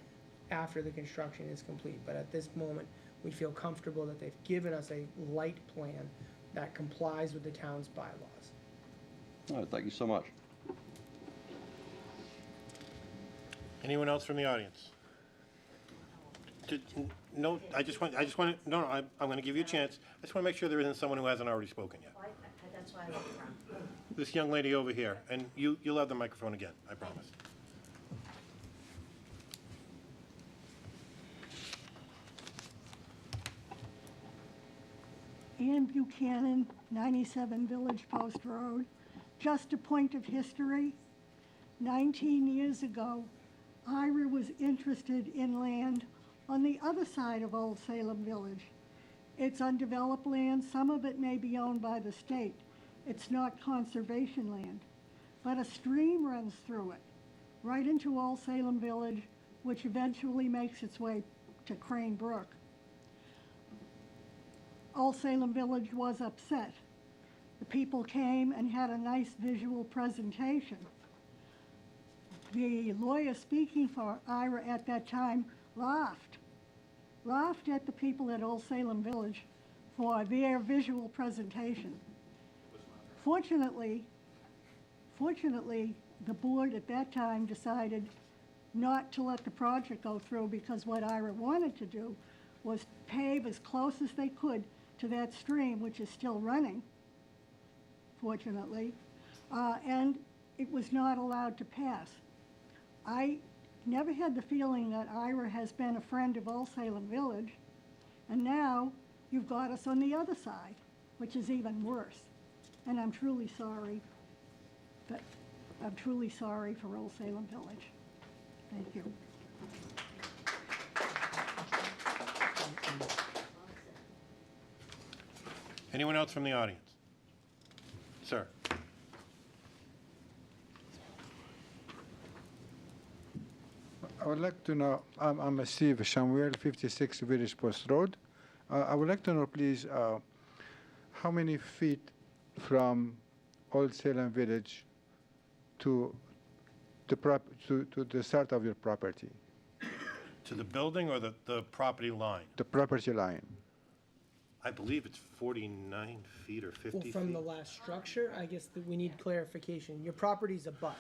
after the construction is complete. But at this moment, we feel comfortable that they've given us a light plan that complies with the town's bylaws. All right, thank you so much. Anyone else from the audience? No, I just want, no, I'm going to give you a chance. I just want to make sure there isn't someone who hasn't already spoken yet. That's why I looked around. This young lady over here, and you'll have the microphone again, I promise. Ann Buchanan, 97 Village Post Road. Just a point of history. 19 years ago, Ira was interested in land on the other side of Old Salem Village. It's undeveloped land. Some of it may be owned by the state. It's not conservation land. But a stream runs through it, right into Old Salem Village, which eventually makes its way to Crane Brook. Old Salem Village was upset. The people came and had a nice visual presentation. The lawyer speaking for Ira at that time laughed at the people at Old Salem Village for their visual presentation. Fortunately, the board at that time decided not to let the project go through because what Ira wanted to do was pave as close as they could to that stream, which is still running, fortunately, and it was not allowed to pass. I never had the feeling that Ira has been a friend of Old Salem Village, and now you've got us on the other side, which is even worse. And I'm truly sorry, but I'm truly sorry for Old Salem Village. Thank you. Anyone else from the audience? Sir. I would like to know, I'm Steve Samuel, 56 Village Post Road. I would like to know, please, how many feet from Old Salem Village to the start of your property? To the building or the property line? The property line. I believe it's 49 feet or 50 Well, feet. from the last structure, I guess that we need clarification. Your property's a butt.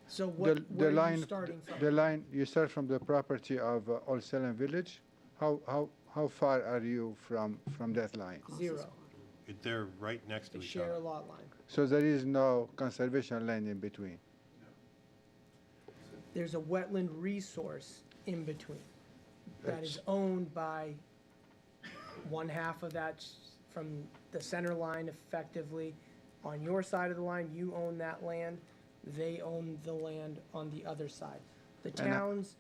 So The where are line, you starting from? the line, you start from the property of Old Salem Village. How far are you from that line? 0. They're right next to They each share other. a lot line. So there is no conservation land in between. There's a wetland resource in between that is owned by one half of that from the center line effectively. On your side of the line, you own that land, they own the land on the other side. The And town's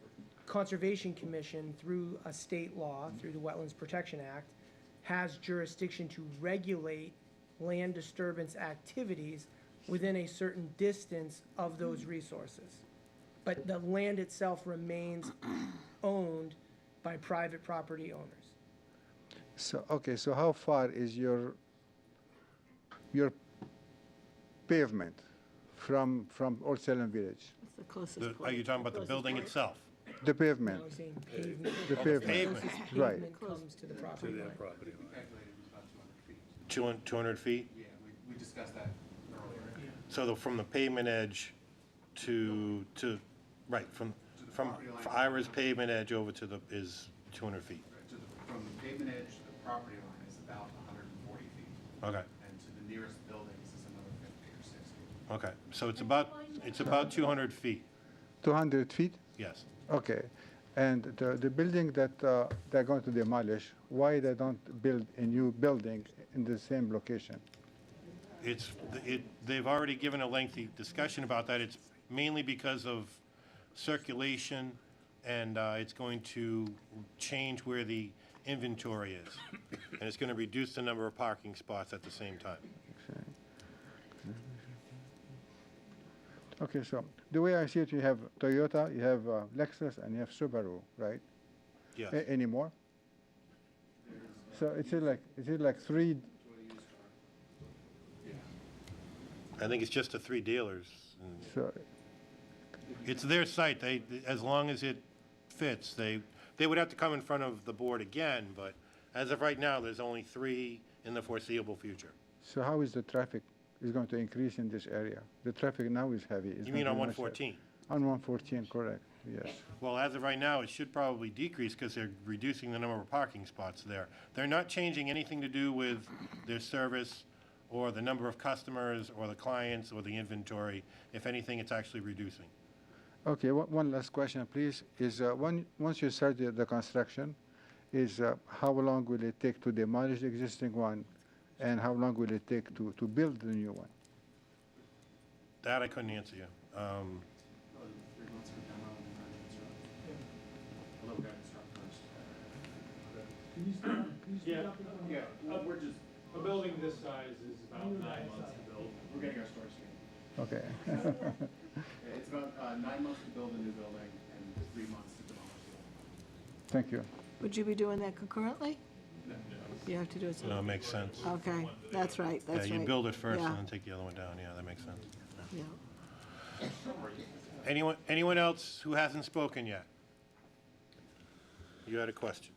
Conservation Commission, through a state law, through the Wetlands Protection Act, has jurisdiction to regulate land disturbance activities within a certain distance of those resources. But the land itself remains owned by private property owners. So, okay, so how far is your pavement from Old Salem Village? It's the closest Are you talking about the building itself? The pavement. I was saying pavement. The Oh, pavement. pavement. Right. Pavement comes to the property line. property line. Calculated it was about 200 feet. 200 feet? Yeah, we discussed that earlier. So from the pavement edge to, right, from property line. Ira's pavement edge over to the, is 200 feet. From the pavement edge to the property line is about 140 feet. Okay, And to the nearest buildings is another 50 or 60. okay. So it's about 200 feet, 200 feet? yes. Okay. And the building that they're going to demolish, why they don't build a new building in the same location? They've already given a lengthy discussion about that. It's mainly because of circulation, and it's going to change where the inventory is. And it's going to reduce the number of parking spots at the same time. Okay, so the way I see it, you have Toyota, you have Lexus, and you have Subaru, right? Yes. Any more? So is it like three? I think it's just the 3 dealers. So It's their site. As long as it fits, they would have to come in front of the board again, but as of right now, there's only 3 in the foreseeable future. So how is the traffic is going to increase in this area? The traffic now is heavy. It's You going mean to on be much heavier. 114? On 114, correct, yes. Well, as of right now, it should probably decrease because they're reducing the number of parking spots there. They're not changing anything to do with their service or the number of customers or the clients or the inventory. If anything, it's actually reducing. Okay, one last question, please. Is once you start the construction, how long will it take to demolish the existing one, and how long will it take to build the new one? That I couldn't answer you. 3 months for demo and then construct. Although we got to start first. Yeah, we're just, a building this size is about 9 months to build. We're getting our story straight. Okay. Yeah, it's about 9 months to build a new building and 3 months to demolish the old one. Thank you. Would you be doing that concurrently? You have to do it. No, it makes sense. Okay, that's right, that's right. Yeah, you build it first Yeah, and then take the other one down. Yeah, that makes sense. yeah. Anyone else who hasn't spoken yet? You had a question?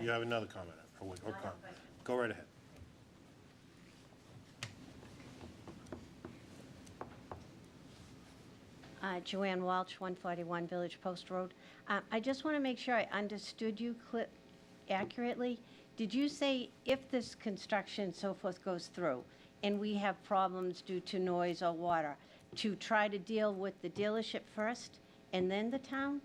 You have another comment or comment? Go right ahead. Joanne Walsh, 141 Village Post Road. I just want to make sure I understood you accurately. Did you say if this construction and so forth goes through and we have problems due to noise or water, to try to deal with the dealership first and then the town?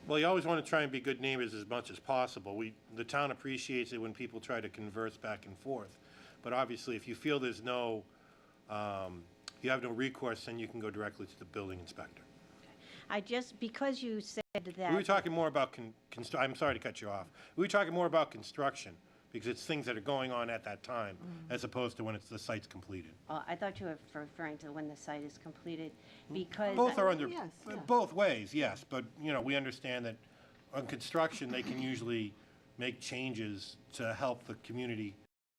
Well, you always want to try and be good neighbors as much as possible. The town appreciates it when people try to converse back and forth. But obviously, if you feel there's no, you have no recourse, then you can go directly to the building inspector. Because you said that. We were talking more about, I'm sorry to cut you off. We were talking more about construction, because it's things that are going on at that time, as opposed to when the site's completed. Oh, I thought you were referring to when the site is completed, because. Both are under, Yes, yeah. both ways, yes, but, we understand that on construction, they can usually make changes to help the community